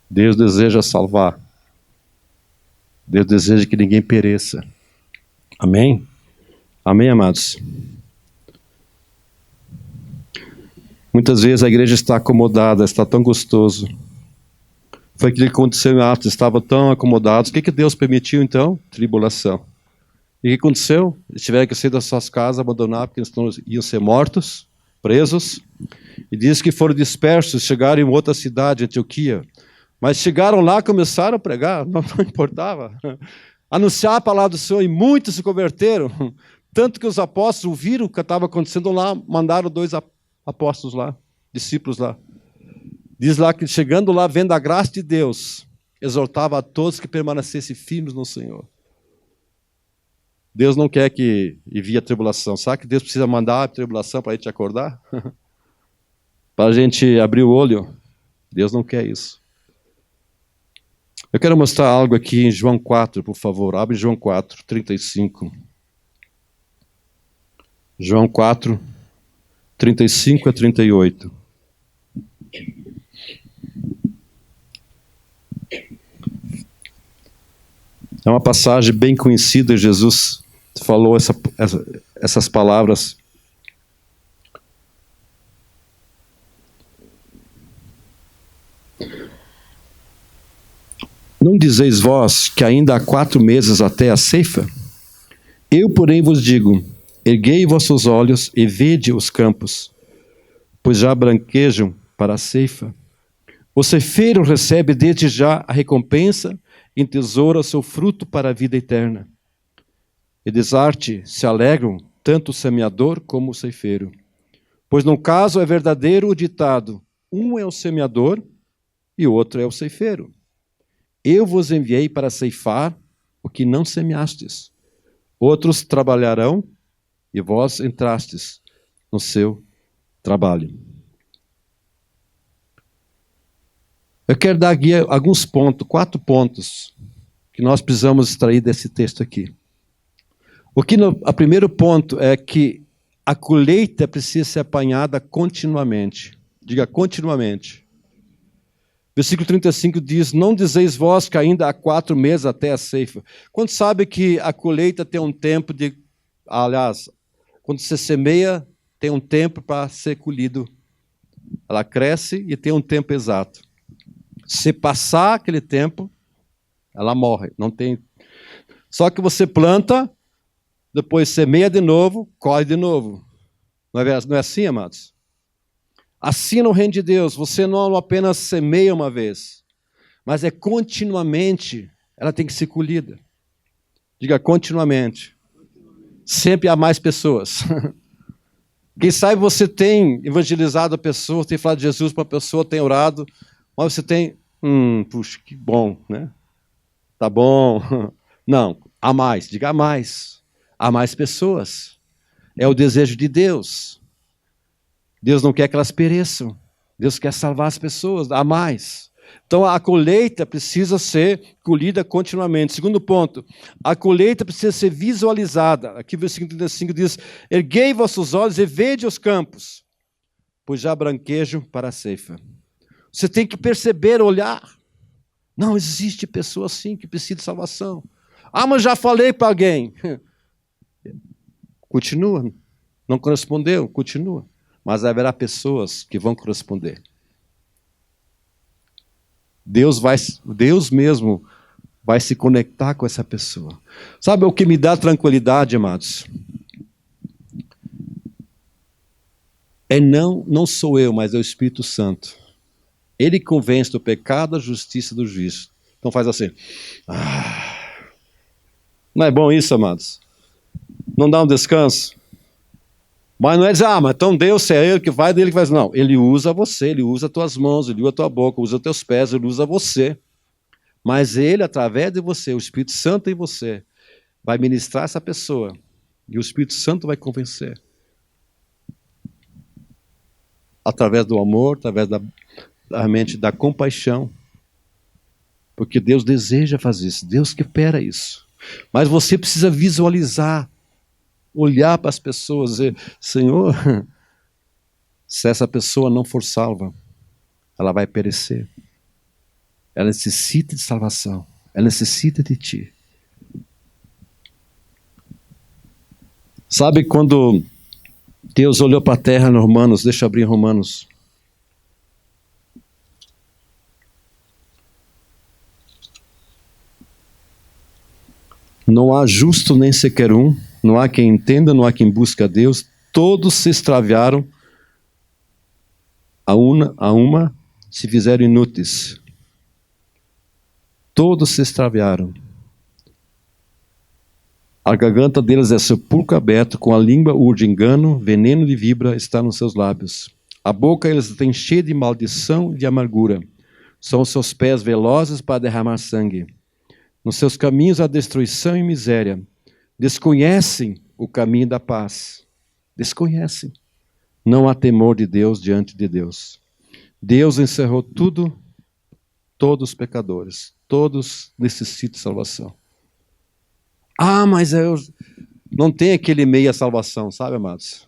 Deus deseja salvar. Deus deseja que ninguém pereça. Amém? Amém, amados? Muitas vezes a igreja está acomodada, está tão gostoso. Foi aquilo que aconteceu em Atos, estavam tão acomodados. O que Deus permitiu então? Tribulação. E o que aconteceu? Eles tiveram que sair das suas casas, abandonar, porque eles iam ser mortos, presos. E diz que foram dispersos, chegaram em outra cidade, Antioquia. Mas chegaram lá, começaram a pregar, não importava. Anunciar a palavra do Senhor, e muitos se converteram. Tanto que os apóstolos viram o que estava acontecendo lá, mandaram 2 apóstolos lá, discípulos lá. Diz lá que chegando lá, vendo a graça de Deus, exortava a todos que permanecessem firmes no Senhor. Deus não quer que envie a tribulação. Sabe que Deus precisa mandar a tribulação para a gente acordar? Para a gente abrir o olho? Deus não quer isso. Eu quero mostrar algo aqui em João 4, por favor. Abre João 4, 35. João 4, 35 a 38. É uma passagem bem conhecida, Jesus falou essas palavras. Não dizeis vós que ainda há 4 meses até a ceifa? Eu, porém, vos digo, erguei vossos olhos e vede os campos, pois já branquejam para a ceifa. O ceifeiro recebe desde já a recompensa e entesoura seu fruto para a vida eterna. E desarte se alegram tanto o semeador como o ceifeiro. Pois no caso é verdadeiro o ditado, um é o semeador e o outro é o ceifeiro. Eu vos enviei para ceifar o que não semeastes. Outros trabalharão e vós entrastes no seu trabalho. Eu quero dar aqui alguns pontos, 4 pontos, que nós precisamos extrair desse texto aqui. O primeiro ponto é que a colheita precisa ser apanhada continuamente. Diga continuamente. Versículo 35 diz, não dizeis vós que ainda há 4 meses até a ceifa. Quando sabe que a colheita tem um tempo de... Aliás, quando você semeia, tem um tempo para ser colhido. Ela cresce e tem um tempo exato. Se passar aquele tempo, ela morre. Não tem. Só que você planta, depois semeia de novo, colhe de novo. Não é assim, amados? Assim no reino de Deus, você não apenas semeia uma vez, mas é continuamente, ela tem que ser colhida. Diga continuamente. Sempre há mais pessoas. Quem sabe você tem evangelizado a pessoa, tem falado de Jesus para a pessoa, tem orado, mas você tem, puxa, que bom, né? Tá bom. Não, há mais, diga há mais. Há mais pessoas. É o desejo de Deus. Deus não quer que elas pereçam. Deus quer salvar as pessoas, há mais. Então a colheita precisa ser colhida continuamente. Segundo ponto, a colheita precisa ser visualizada. Aqui o versículo 35 diz: erguei vossos olhos e vede os campos, pois já branquejam para a ceifa. Você tem que perceber, olhar. Não existe pessoa assim que precisa de salvação. Ah, mas já falei para alguém. Continua. Não correspondeu, continua. Mas haverá pessoas que vão corresponder. Deus mesmo vai se conectar com essa pessoa. Sabe o que me dá tranquilidade, amados? Não sou eu, mas é o Espírito Santo. Ele convence do pecado, da justiça e do juízo. Então faz assim. Não é bom isso, amados? Não dá um descanso? Mas não é dizer, mas então Deus, é Ele que vai, dele que faz. Não, Ele usa você, Ele usa as tuas mãos, Ele usa a tua boca, usa os teus pés, Ele usa você. Mas Ele, através de você, o Espírito Santo em você, vai ministrar essa pessoa. E o Espírito Santo vai convencer. Através do amor, através da compaixão. Porque Deus deseja fazer isso, Deus que opera isso. Mas você precisa visualizar, olhar para as pessoas e dizer, Senhor, se essa pessoa não for salva, ela vai perecer. Ela necessita de salvação. Ela necessita de ti. Sabe quando Deus olhou para a terra no Romanos, deixa eu abrir Romanos. Não há justo nem sequer um, não há quem entenda, não há quem busque a Deus, todos se extraviaram, a uma se fizeram inúteis. Todos se extraviaram. A garganta deles é sepulcro aberto, com a língua urde engano, veneno de víbora está nos seus lábios. A boca eles têm cheia de maldição e de amargura. São os seus pés velozes para derramar sangue. Nos seus caminhos há destruição e miséria. Desconhecem o caminho da paz. Desconhecem. Não há temor de Deus diante de Deus. Deus encerrou tudo, todos os pecadores. Todos necessitam de salvação. Ah, mas eu não tem aquele meio à salvação, sabe, amados?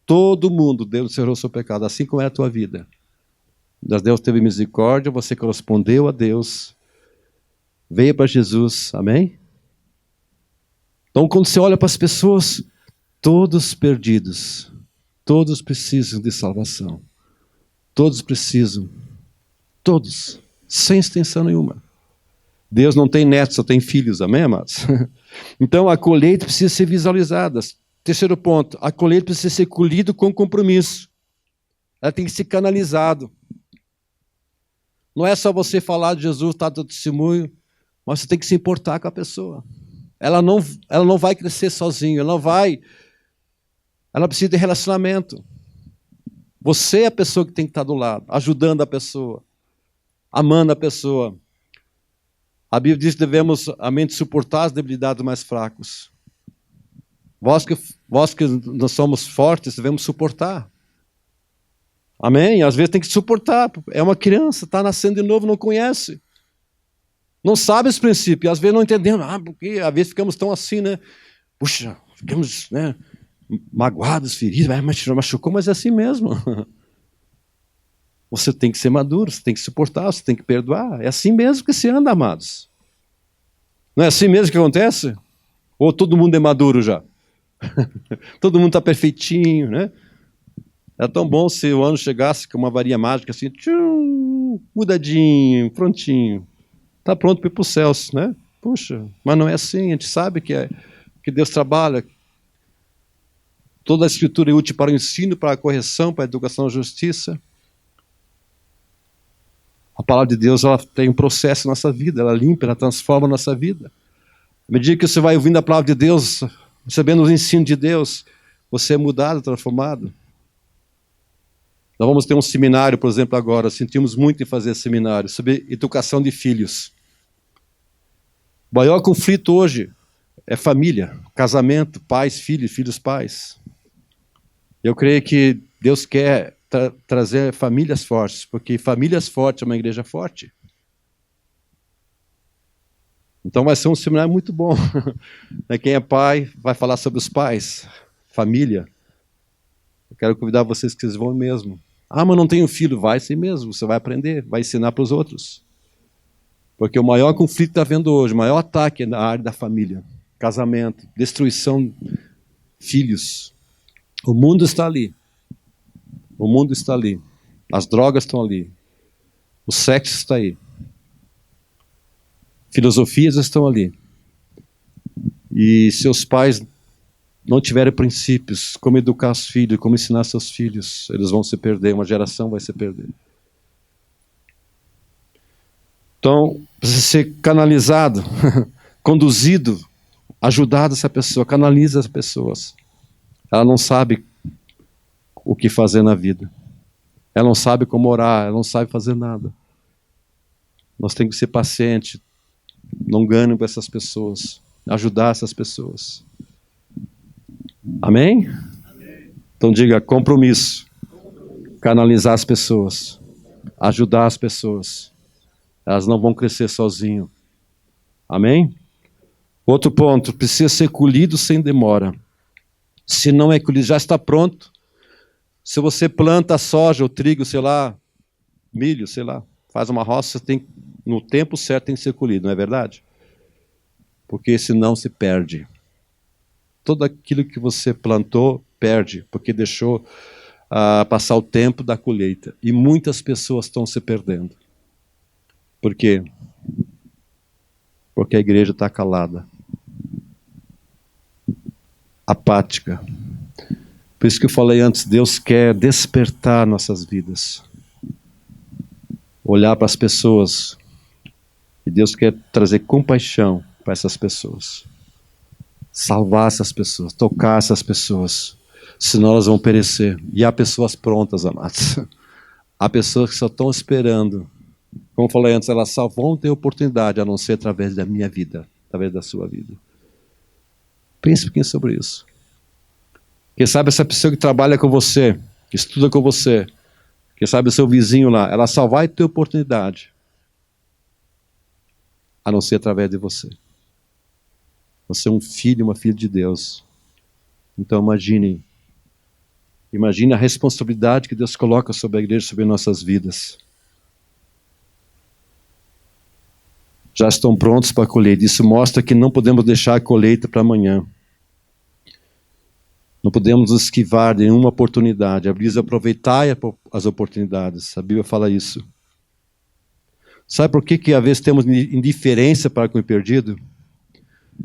Todo mundo, Deus encerrou o seu pecado, assim como é a tua vida. Deus teve misericórdia, você correspondeu a Deus, veio para Jesus, amém? Então, quando você olha para as pessoas, todos perdidos, todos precisam de salvação. Todos precisam, todos, sem extensão nenhuma. Deus não tem netos, só tem filhos, amém, amados? Então, a colheita precisa ser visualizada. Terceiro ponto, a colheita precisa ser colhida com compromisso. Ela tem que ser canalizada. Não é só você falar de Jesus, dar teu testemunho, mas você tem que se importar com a pessoa. Ela não vai crescer sozinha, ela precisa de relacionamento. Você é a pessoa que tem que estar do lado, ajudando a pessoa, amando a pessoa. A Bíblia diz que devemos a mente suportar as debilidades dos mais fracos. Vós que nós somos fortes, devemos suportar. Amém? Às vezes tem que suportar. É uma criança, está nascendo de novo, não conhece. Não sabe os princípios. Às vezes não entendemos. Porque às vezes ficamos tão assim, né? Puxa, ficamos, né, magoados, feridos. Mas machucou, mas é assim mesmo. Você tem que ser maduro, você tem que suportar, você tem que perdoar. É assim mesmo que se anda, amados. Não é assim mesmo que acontece? Ou todo mundo é maduro já? Todo mundo está perfeitinho, né? Era tão bom se o ano chegasse com uma varinha mágica assim, tchum, mudadinho, prontinho. Está pronto para ir para os céus, né? Puxa, mas não é assim. A gente sabe que Deus trabalha. Toda a Escritura é útil para o ensino, para a correção, para a educação e a justiça. A palavra de Deus, ela tem um processo na nossa vida, ela limpa, ela transforma a nossa vida. À medida que você vai ouvindo a palavra de Deus, recebendo os ensinos de Deus, você é mudado, transformado. Nós vamos ter um seminário, por exemplo, agora. Sentimos muito em fazer seminário sobre educação de filhos. O maior conflito hoje é família, casamento, pais, filhos, filhos, pais. Eu creio que Deus quer trazer famílias fortes, porque famílias fortes é uma igreja forte. Então vai ser um seminário muito bom. Quem é pai vai falar sobre os pais, família. Eu quero convidar vocês que vocês vão mesmo. Ah, mas não tenho filho. Vai sim mesmo, você vai aprender, vai ensinar para os outros. Porque o maior conflito que está havendo hoje, o maior ataque é na área da família. Casamento, destruição, filhos. O mundo está ali. O mundo está ali. As drogas estão ali. O sexo está aí. Filosofias estão ali. E seus pais não tiverem princípios, como educar os filhos, como ensinar seus filhos, eles vão se perder, uma geração vai se perder. Então, precisa ser canalizado, conduzido, ajudado essa pessoa, canaliza as pessoas. Ela não sabe o que fazer na vida. Ela não sabe como orar, ela não sabe fazer nada. Nós temos que ser pacientes, não ganhem com essas pessoas, ajudar essas pessoas. Amém? Amém? Então diga, compromisso. Canalizar as pessoas, ajudar as pessoas. Elas não vão crescer sozinho. Amém? Outro ponto, precisa ser colhido sem demora. Se não é colhido, já está pronto. Se você planta soja ou trigo, sei lá, milho, sei lá, faz uma roça, no tempo certo tem que ser colhido, não é verdade? Porque senão se perde. Tudo aquilo que você plantou, perde, porque deixou passar o tempo da colheita. E muitas pessoas estão se perdendo. Por quê? Porque a igreja está calada. Apática. Por isso que eu falei antes, Deus quer despertar nossas vidas. Olhar para as pessoas. E Deus quer trazer compaixão para essas pessoas. Salvar essas pessoas, tocar essas pessoas. Senão elas vão perecer. E há pessoas prontas, amados. Há pessoas que só estão esperando. Como eu falei antes, elas só vão ter oportunidade, a não ser através da minha vida, através da sua vida. Pense um pouquinho sobre isso. Quem sabe essa pessoa que trabalha com você, que estuda com você, quem sabe o seu vizinho lá, ela só vai ter oportunidade, a não ser através de você. Você é um filho, uma filha de Deus. Então imagine a responsabilidade que Deus coloca sobre a igreja, sobre nossas vidas. Já estão prontos para a colheita. Isso mostra que não podemos deixar a colheita para amanhã. Não podemos nos esquivar de nenhuma oportunidade. A Bíblia diz aproveitar as oportunidades. A Bíblia fala isso. Sabe por que às vezes temos indiferença para com o perdido?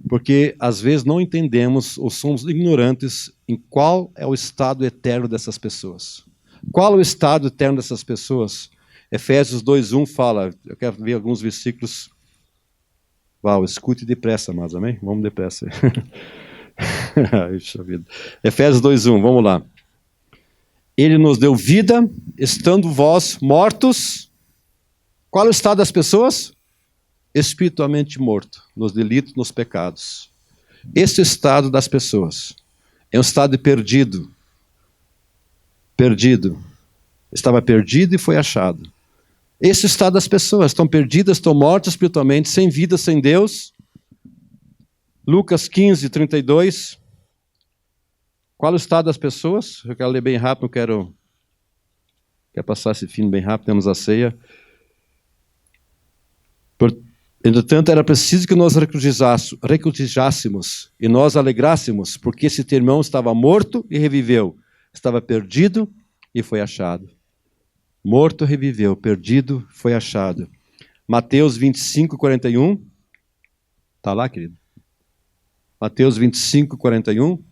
Porque às vezes não entendemos ou somos ignorantes em qual é o estado eterno dessas pessoas. Qual é o estado eterno dessas pessoas? Efésios 2:1 fala, eu quero ver alguns versículos. Uau, escute depressa, mas amém? Vamos depressa. Efésios 2:1, vamos lá. Ele nos deu vida, estando vós mortos. Qual é o estado das pessoas? Espiritualmente morto, nos delitos, nos pecados. Esse é o estado das pessoas. É um estado de perdido. Perdido. Estava perdido e foi achado. Esse é o estado das pessoas. Estão perdidas, estão mortas espiritualmente, sem vida, sem Deus. Lucas 15:32. Qual é o estado das pessoas? Eu quero ler bem rápido, quero passar esse fim bem rápido, temos a ceia. Entretanto, era preciso que nós regozijássemos e nós alegrássemos, porque esse teu irmão estava morto e reviveu, estava perdido e foi achado. Morto, reviveu. Perdido, foi achado. Mateus 25, 41. Está lá, querido? Mateus 25, 41.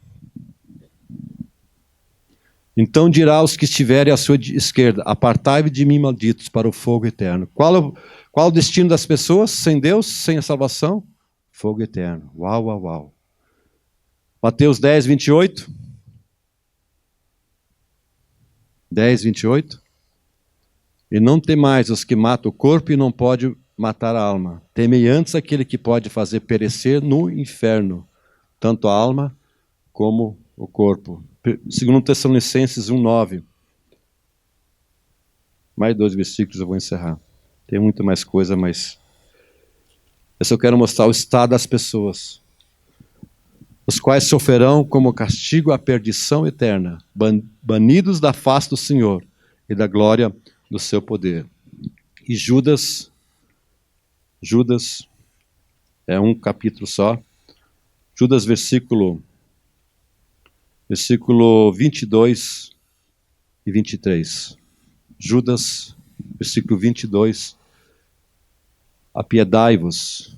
Então dirá aos que estiverem à sua esquerda: apartai-vos de mim, malditos, para o fogo eterno. Qual o destino das pessoas sem Deus, sem a salvação? Fogo eterno. Uau, uau, uau. Mateus 10, 28. 10, 28. E não temais os que matam o corpo e não pode matar a alma. Temei antes aquele que pode fazer perecer no inferno, tanto a alma como o corpo. 2 Tessalonicenses 1, 9. Mais 2 versículos eu vou encerrar. Tem muito mais coisa, mas eu só quero mostrar o estado das pessoas, os quais sofrerão como castigo a perdição eterna, banidos da face do Senhor e da glória do seu poder. E Judas é um capítulo só. Judas, versículo 22 e 23. Judas, versículo 22. Apiedai-vos.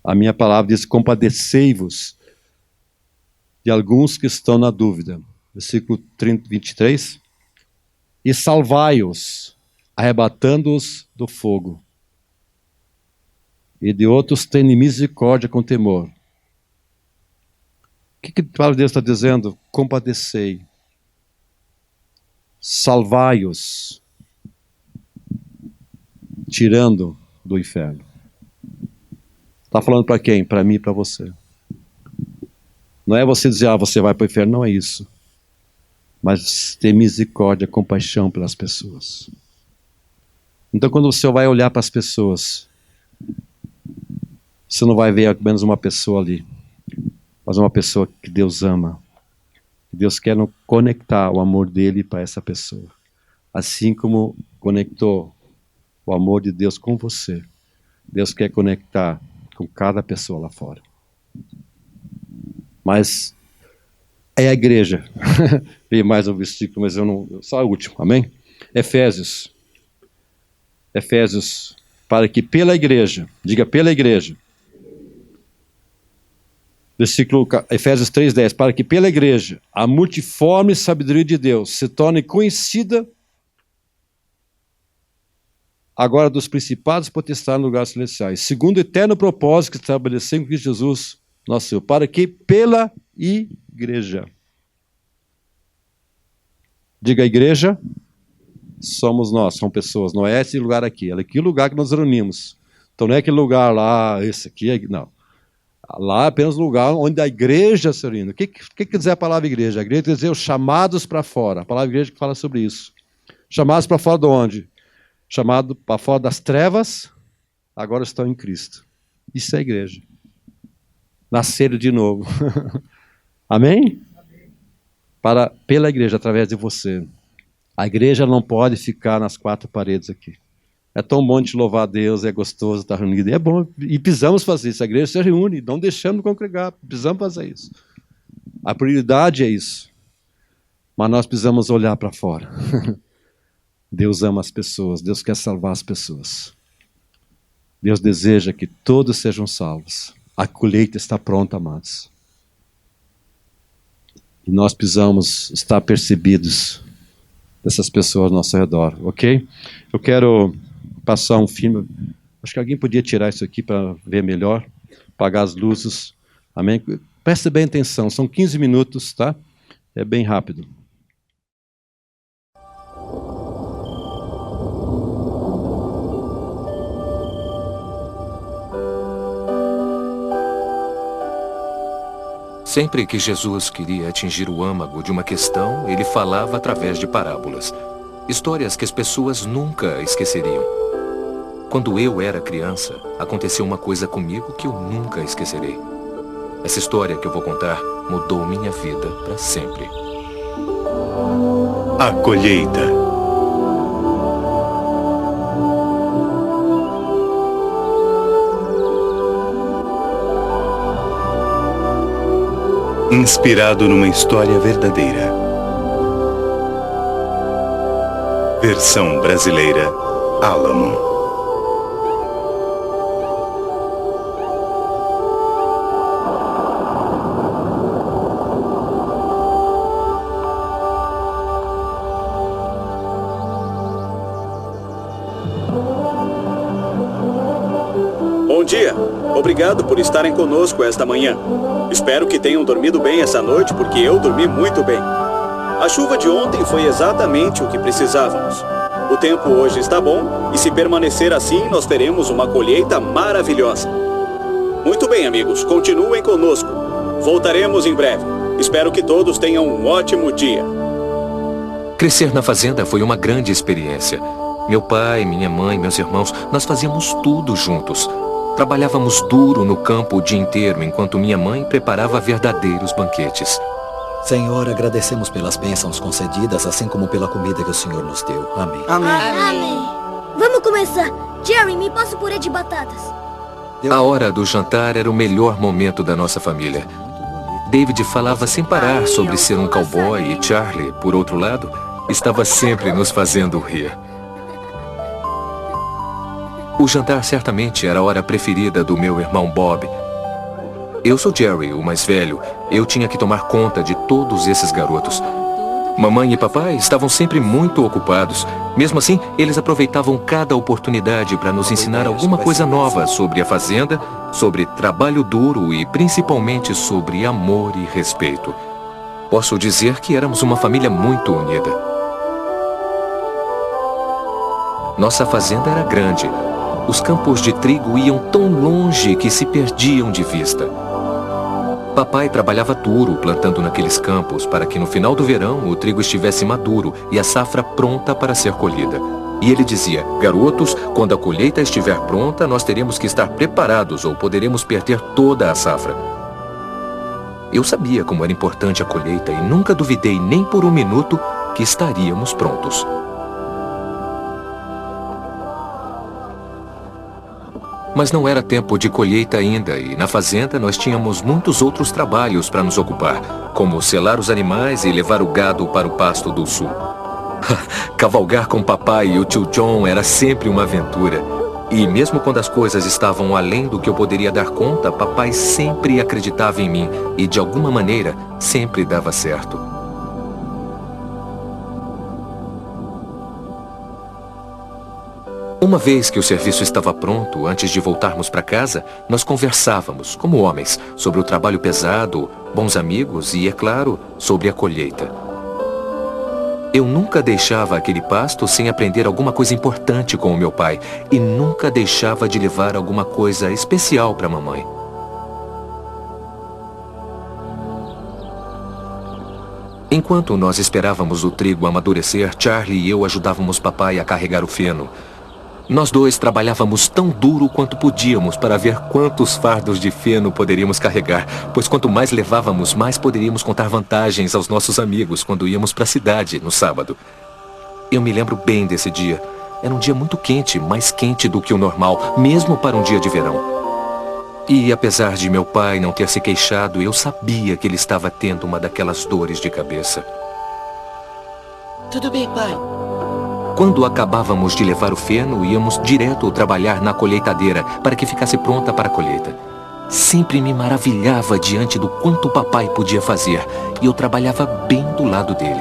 A minha palavra diz: compadecei-vos de alguns que estão na dúvida. Versículo 23. E salvai-os, arrebatando-os do fogo. E de outros tem misericórdia com temor. O que a palavra de Deus está dizendo? Compadecei. Salvai-os, tirando do inferno. Está falando para quem? Para mim e para você. Não é você dizer: você vai para o inferno. Não é isso. Mas ter misericórdia, compaixão pelas pessoas. Então, quando você vai olhar para as pessoas, você não vai ver apenas uma pessoa ali, mas uma pessoa que Deus ama. Deus quer conectar o amor dele para essa pessoa. Assim como conectou o amor de Deus com você, Deus quer conectar com cada pessoa lá fora. Mas é a igreja. Veio mais um versículo, mas eu não... Só o último, amém? Efésios, para que pela igreja, diga pela igreja, versículo Efésios 3:10, para que pela igreja a multiforme sabedoria de Deus se torne conhecida agora dos principados potestades nos lugares celestiais, segundo o eterno propósito que estabeleceu em Cristo Jesus, nosso Senhor, para que pela igreja, diga igreja, somos nós, são pessoas, não é esse lugar aqui, é aquele lugar que nós reunimos. Então não é aquele lugar lá, esse aqui, não. Lá é apenas o lugar onde a igreja se reúne. O que quer dizer a palavra igreja? A igreja quer dizer os chamados para fora. A palavra igreja que fala sobre isso. Chamados para fora de onde? Chamado para fora das trevas, agora estão em Cristo. Isso é a igreja. Nasceram de novo. Amém? Pela igreja, através de você. A igreja não pode ficar nas quatro paredes aqui. É tão bom de louvar a Deus, é gostoso estar reunido. É bom, e precisamos fazer isso. A igreja se reúne, não deixando de congregar. Precisamos fazer isso. A prioridade é isso. Mas nós precisamos olhar para fora. Deus ama as pessoas, Deus quer salvar as pessoas. Deus deseja que todos sejam salvos. A colheita está pronta, amados. E nós precisamos estar percebidos dessas pessoas ao nosso redor, ok? Eu quero passar um filme. Acho que alguém podia tirar isso aqui para ver melhor, apagar as luzes. Amém? Preste bem atenção, são 15 minutos, tá? É bem rápido. Sempre que Jesus queria atingir o âmago de uma questão, ele falava através de parábolas. Histórias que as pessoas nunca esqueceriam. Quando eu era criança, aconteceu uma coisa comigo que eu nunca esquecerei. Essa história que eu vou contar mudou minha vida para sempre. A colheita. Inspirado numa história verdadeira. Versão brasileira, Alamo. Bom dia. Obrigado por estarem conosco esta manhã. Espero que tenham dormido bem essa noite, porque eu dormi muito bem. A chuva de ontem foi exatamente o que precisávamos. O tempo hoje está bom e, se permanecer assim, nós teremos uma colheita maravilhosa. Muito bem, amigos. Continuem conosco. Voltaremos em breve. Espero que todos tenham um ótimo dia. Crescer na fazenda foi uma grande experiência. Meu pai, minha mãe, meus irmãos, nós fazíamos tudo juntos. Trabalhávamos duro no campo o dia inteiro, enquanto minha mãe preparava verdadeiros banquetes. Senhor, agradecemos pelas bênçãos concedidas, assim como pela comida que o Senhor nos deu. Amém. Amém. Vamos começar. Jerry, me passa o purê de batatas. A hora do jantar era o melhor momento da nossa família. David falava sem parar sobre ser um cowboy e Charlie, por outro lado, estava sempre nos fazendo rir. O jantar certamente era a hora preferida do meu irmão Bob. Eu sou Jerry, o mais velho. Eu tinha que tomar conta de todos esses garotos. Mamãe e papai estavam sempre muito ocupados. Mesmo assim, eles aproveitavam cada oportunidade para nos ensinar alguma coisa nova sobre a fazenda, sobre trabalho duro e principalmente sobre amor e respeito. Posso dizer que éramos uma família muito unida. Nossa fazenda era grande. Os campos de trigo iam tão longe que se perdiam de vista. Papai trabalhava duro plantando naqueles campos para que no final do verão o trigo estivesse maduro e a safra pronta para ser colhida. E ele dizia: garotos, quando a colheita estiver pronta, nós teremos que estar preparados ou poderemos perder toda a safra. Eu sabia como era importante a colheita e nunca duvidei nem por um minuto que estaríamos prontos. Mas não era tempo de colheita ainda e na fazenda nós tínhamos muitos outros trabalhos para nos ocupar, como selar os animais e levar o gado para o pasto do sul. Cavalgar com papai e o tio John era sempre uma aventura. E mesmo quando as coisas estavam além do que eu poderia dar conta, papai sempre acreditava em mim e de alguma maneira sempre dava certo. Uma vez que o serviço estava pronto, antes de voltarmos para casa, nós conversávamos, como homens, sobre o trabalho pesado, bons amigos e, é claro, sobre a colheita. Eu nunca deixava aquele pasto sem aprender alguma coisa importante com o meu pai e nunca deixava de levar alguma coisa especial para a mamãe. Enquanto nós esperávamos o trigo amadurecer, Charlie e eu ajudávamos papai a carregar o feno. Nós dois trabalhávamos tão duro quanto podíamos para ver quantos fardos de feno poderíamos carregar, pois quanto mais levávamos, mais poderíamos contar vantagens aos nossos amigos quando íamos para a cidade no sábado. Eu me lembro bem desse dia. Era um dia muito quente, mais quente do que o normal, mesmo para um dia de verão. E apesar de meu pai não ter se queixado, eu sabia que ele estava tendo uma daquelas dores de cabeça. Tudo bem, pai. Quando acabávamos de levar o feno, íamos direto trabalhar na colheitadeira para que ficasse pronta para a colheita. Sempre me maravilhava diante do quanto o papai podia fazer e eu trabalhava bem do lado dele.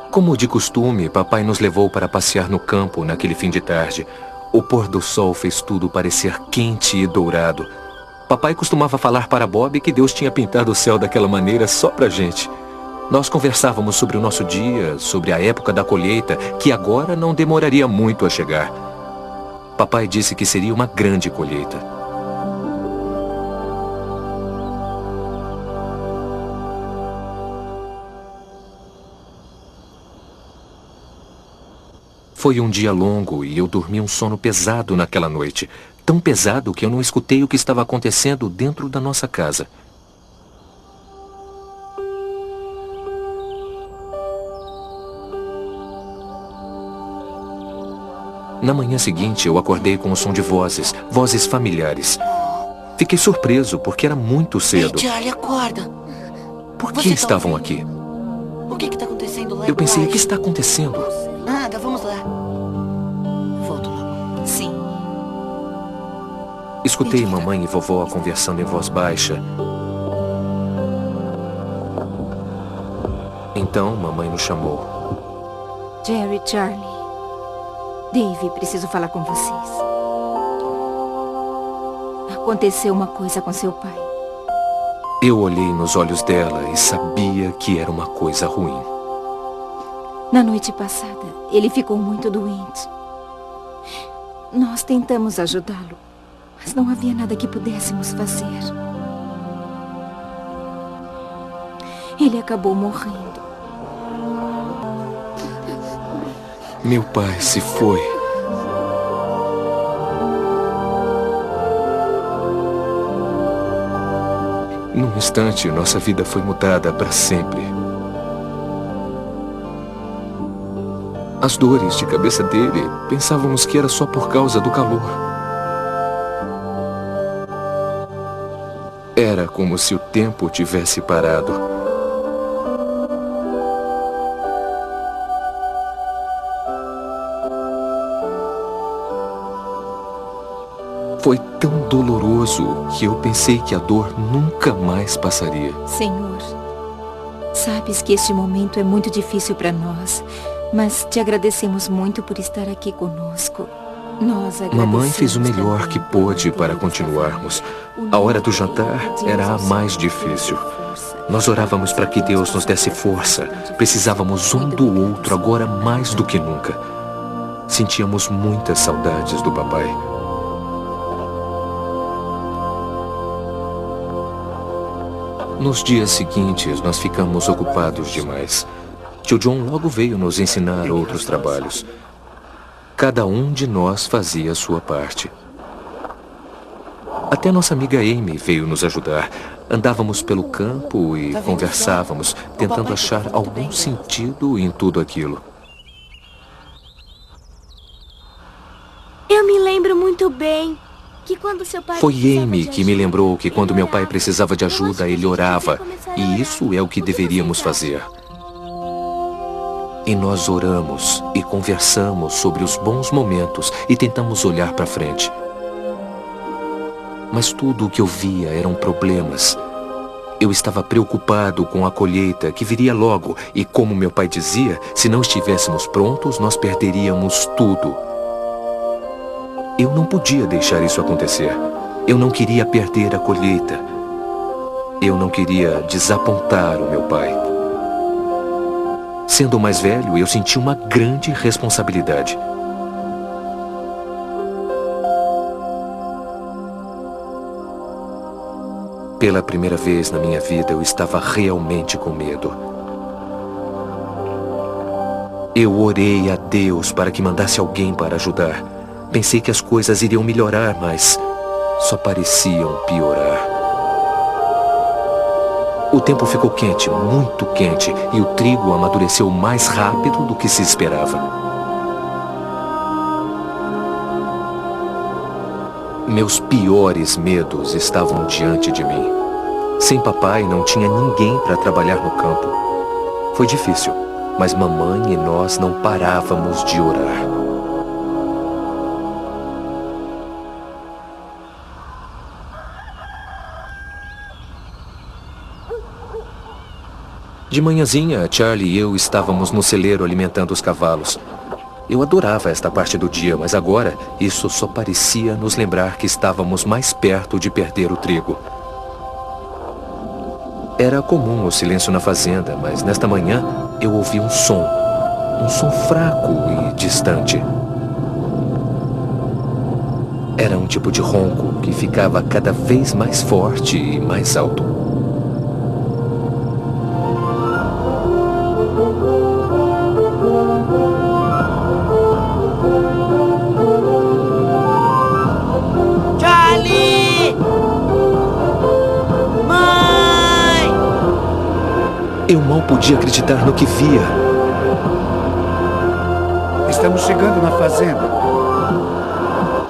Como de costume, papai nos levou para passear no campo naquele fim de tarde. O pôr do sol fez tudo parecer quente e dourado. Papai costumava falar para Bob que Deus tinha pintado o céu daquela maneira só pra gente. Nós conversávamos sobre o nosso dia, sobre a época da colheita, que agora não demoraria muito a chegar. Papai disse que seria uma grande colheita. Foi um dia longo e eu dormi um sono pesado naquela noite. Tão pesado que eu não escutei o que estava acontecendo dentro da nossa casa. Na manhã seguinte, eu acordei com o som de vozes familiares. Fiquei surpreso porque era muito cedo. Ei, Charlie, acorda. Por que estavam aqui? O que está acontecendo lá? Eu pensei, o que está acontecendo? Nada, vamos lá. Volto logo. Sim. Escutei mamãe e vovó conversando em voz baixa. Então, mamãe nos chamou. Jerry, Charlie. Dave, preciso falar com vocês. Aconteceu uma coisa com seu pai. Eu olhei nos olhos dela e sabia que era uma coisa ruim. Na noite passada, ele ficou muito doente. Nós tentamos ajudá-lo, mas não havia nada que pudéssemos fazer. Ele acabou morrendo. Meu pai se foi. Num instante, nossa vida foi mudada para sempre. As dores de cabeça dele, pensávamos que era só por causa do calor. Era como se o tempo tivesse parado. Foi tão doloroso que eu pensei que a dor nunca mais passaria. Senhor, sabes que este momento é muito difícil para nós, mas te agradecemos muito por estar aqui conosco. Mamãe fez o melhor que pôde para continuarmos. A hora do jantar era a mais difícil. Nós orávamos para que Deus nos desse força. Precisávamos um do outro agora mais do que nunca. Sentíamos muitas saudades do papai. Nos dias seguintes, nós ficamos ocupados demais. Tio John logo veio nos ensinar outros trabalhos. Cada um de nós fazia a sua parte. Até nossa amiga Amy veio nos ajudar. Andávamos pelo campo e conversávamos, tentando achar algum sentido em tudo aquilo. Eu me lembro muito bem que quando seu pai... Foi Amy que me lembrou que quando meu pai precisava de ajuda, ele orava. E isso é o que deveríamos fazer. E nós oramos e conversamos sobre os bons momentos e tentamos olhar para frente. Mas tudo o que eu via eram problemas. Eu estava preocupado com a colheita que viria logo e, como meu pai dizia, se não estivéssemos prontos, nós perderíamos tudo. Eu não podia deixar isso acontecer. Eu não queria perder a colheita. Eu não queria desapontar o meu pai. Sendo mais velho, eu senti uma grande responsabilidade. Pela primeira vez na minha vida, eu estava realmente com medo. Eu orei a Deus para que mandasse alguém para ajudar. Pensei que as coisas iriam melhorar, mas só pareciam piorar. O tempo ficou quente, muito quente, e o trigo amadureceu mais rápido do que se esperava. Meus piores medos estavam diante de mim. Sem papai, não tinha ninguém para trabalhar no campo. Foi difícil, mas mamãe e nós não parávamos de orar. De manhãzinha, Charlie e eu estávamos no celeiro alimentando os cavalos. Eu adorava esta parte do dia, mas agora isso só parecia nos lembrar que estávamos mais perto de perder o trigo. Era comum o silêncio na fazenda, mas nesta manhã eu ouvi um som fraco e distante. Era um tipo de ronco que ficava cada vez mais forte e mais alto. Eu mal podia acreditar no que via. Estamos chegando na fazenda.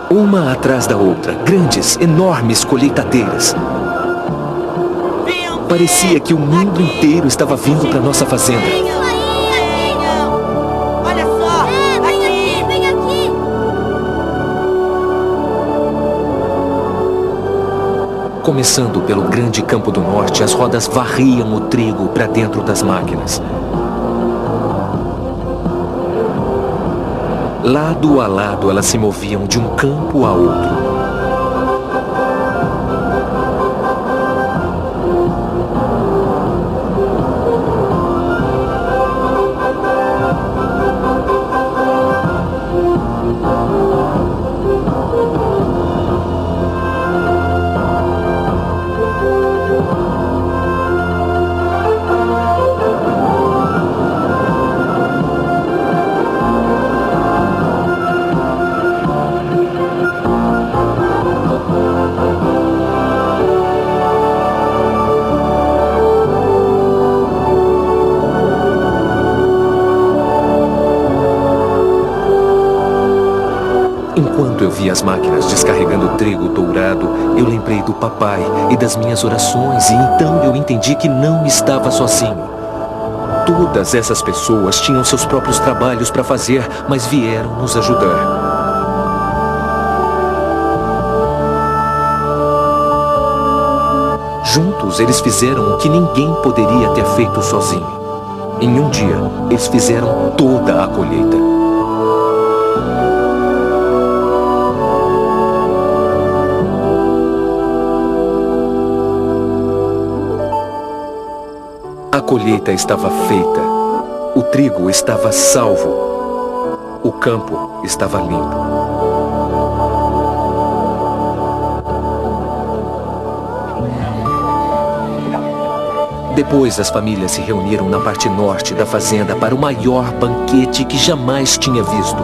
Uma atrás da outra, grandes, enormes colheitadeiras. Venham Parecia que o mundo inteiro estava vindo para nossa fazenda. Olha só! Aqui! Vem aqui! Começando pelo grande campo do norte, as rodas varriam o trigo para dentro das máquinas. Lado a lado, elas se moviam de um campo a outro. Enquanto eu via as máquinas descarregando trigo dourado, eu lembrei do papai e das minhas orações, e então eu entendi que não estava sozinho. Todas essas pessoas tinham seus próprios trabalhos para fazer, mas vieram nos ajudar. Juntos, eles fizeram o que ninguém poderia ter feito sozinho. Em um dia, eles fizeram toda a colheita. A colheita estava feita, o trigo estava salvo, o campo estava limpo. Depois as famílias se reuniram na parte norte da fazenda para o maior banquete que jamais tinha visto.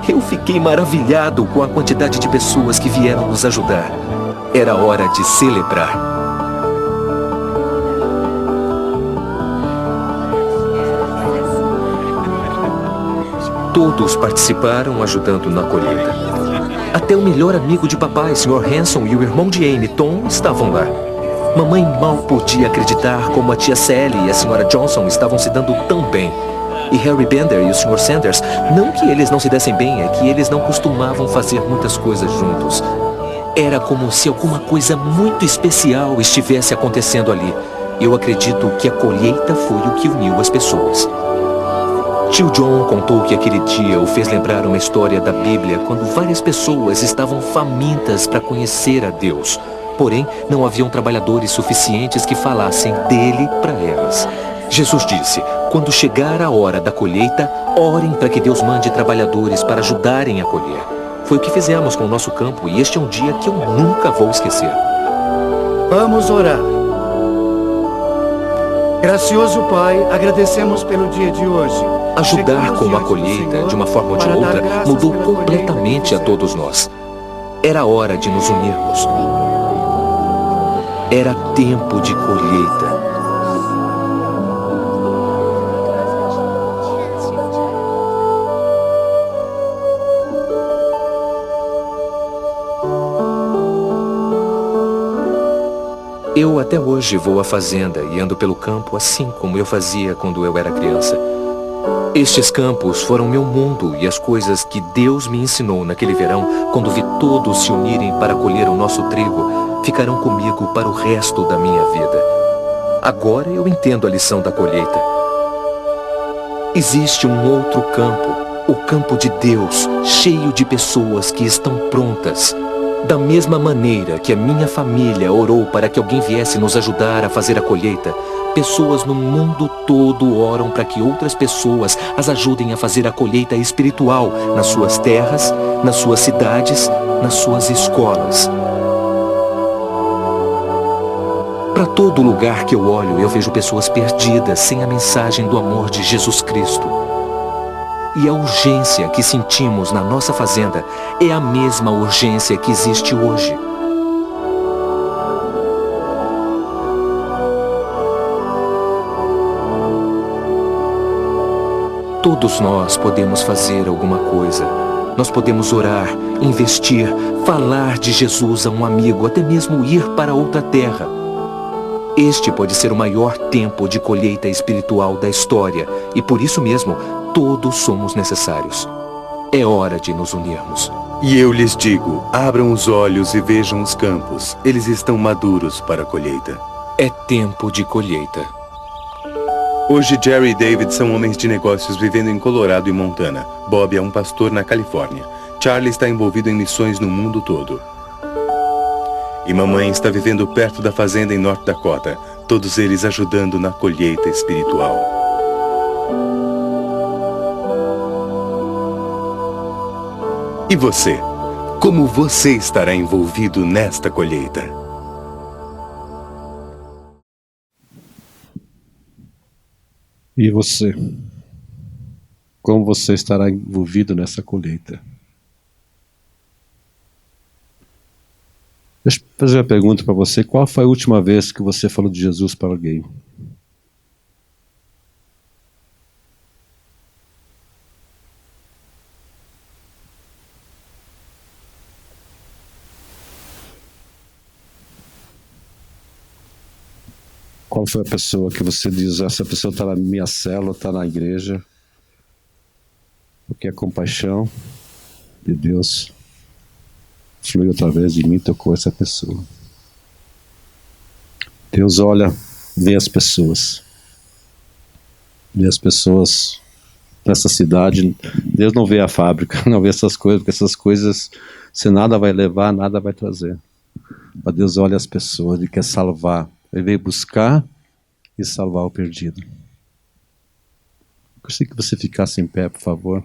Eu fiquei maravilhado com a quantidade de pessoas que vieram nos ajudar. Era hora de celebrar. Todos participaram ajudando na colheita. Até o melhor amigo de papai, Sr. Hanson, e o irmão de Amy, Tom, estavam lá. Mamãe mal podia acreditar como a tia Sally e a Sra. Johnson estavam se dando tão bem. E Harry Bender e o Sr. Sanders, não que eles não se dessem bem, é que eles não costumavam fazer muitas coisas juntos. Era como se alguma coisa muito especial estivesse acontecendo ali. Eu acredito que a colheita foi o que uniu as pessoas. Tio John contou que aquele dia o fez lembrar uma história da Bíblia quando várias pessoas estavam famintas para conhecer a Deus. Porém, não haviam trabalhadores suficientes que falassem dele para elas. Jesus disse, quando chegar a hora da colheita, orem para que Deus mande trabalhadores para ajudarem a colher. Foi o que fizemos com o nosso campo e este é um dia que eu nunca vou esquecer. Vamos orar. Gracioso Pai, agradecemos pelo dia de hoje. Ajudar com a colheita, de uma forma ou de outra, mudou completamente a todos nós. Era hora de nos unirmos. Era tempo de colheita. Eu até hoje vou à fazenda e ando pelo campo assim como eu fazia quando eu era criança. Estes campos foram meu mundo e as coisas que Deus me ensinou naquele verão, quando vi todos se unirem para colher o nosso trigo, ficarão comigo para o resto da minha vida. Agora eu entendo a lição da colheita. Existe um outro campo, o campo de Deus, cheio de pessoas que estão prontas. Da mesma maneira que a minha família orou para que alguém viesse nos ajudar a fazer a colheita, pessoas no mundo todo oram para que outras pessoas as ajudem a fazer a colheita espiritual nas suas terras, nas suas cidades, nas suas escolas. Para todo lugar que eu olho, eu vejo pessoas perdidas sem a mensagem do amor de Jesus Cristo. E a urgência que sentimos na nossa fazenda é a mesma urgência que existe hoje. Todos nós podemos fazer alguma coisa. Nós podemos orar, investir, falar de Jesus a um amigo, até mesmo ir para outra terra. Este pode ser o maior tempo de colheita espiritual da história e por isso mesmo, todos somos necessários. É hora de nos unirmos. E eu lhes digo, abram os olhos e vejam os campos. Eles estão maduros para a colheita. É tempo de colheita. Hoje Jerry e David são homens de negócios vivendo em Colorado e Montana. Bob é um pastor na Califórnia. Charlie está envolvido em missões no mundo todo. E mamãe está vivendo perto da fazenda em North Dakota. Todos eles ajudando na colheita espiritual. E você? Como você estará envolvido nesta colheita? E você? Como você estará envolvido nessa colheita? Deixa eu fazer uma pergunta para você. Qual foi a última vez que você falou de Jesus para alguém? Qual foi a pessoa que você diz, essa pessoa está na minha célula, está na igreja, porque a compaixão de Deus fluiu através de mim, tocou essa pessoa. Deus olha, vê as pessoas nessa cidade. Deus não vê a fábrica, não vê essas coisas, porque essas coisas, se nada vai levar, nada vai trazer. Mas Deus olha as pessoas, Ele quer salvar. Ele veio buscar e salvar o perdido. Gostaria que você ficasse em pé, por favor.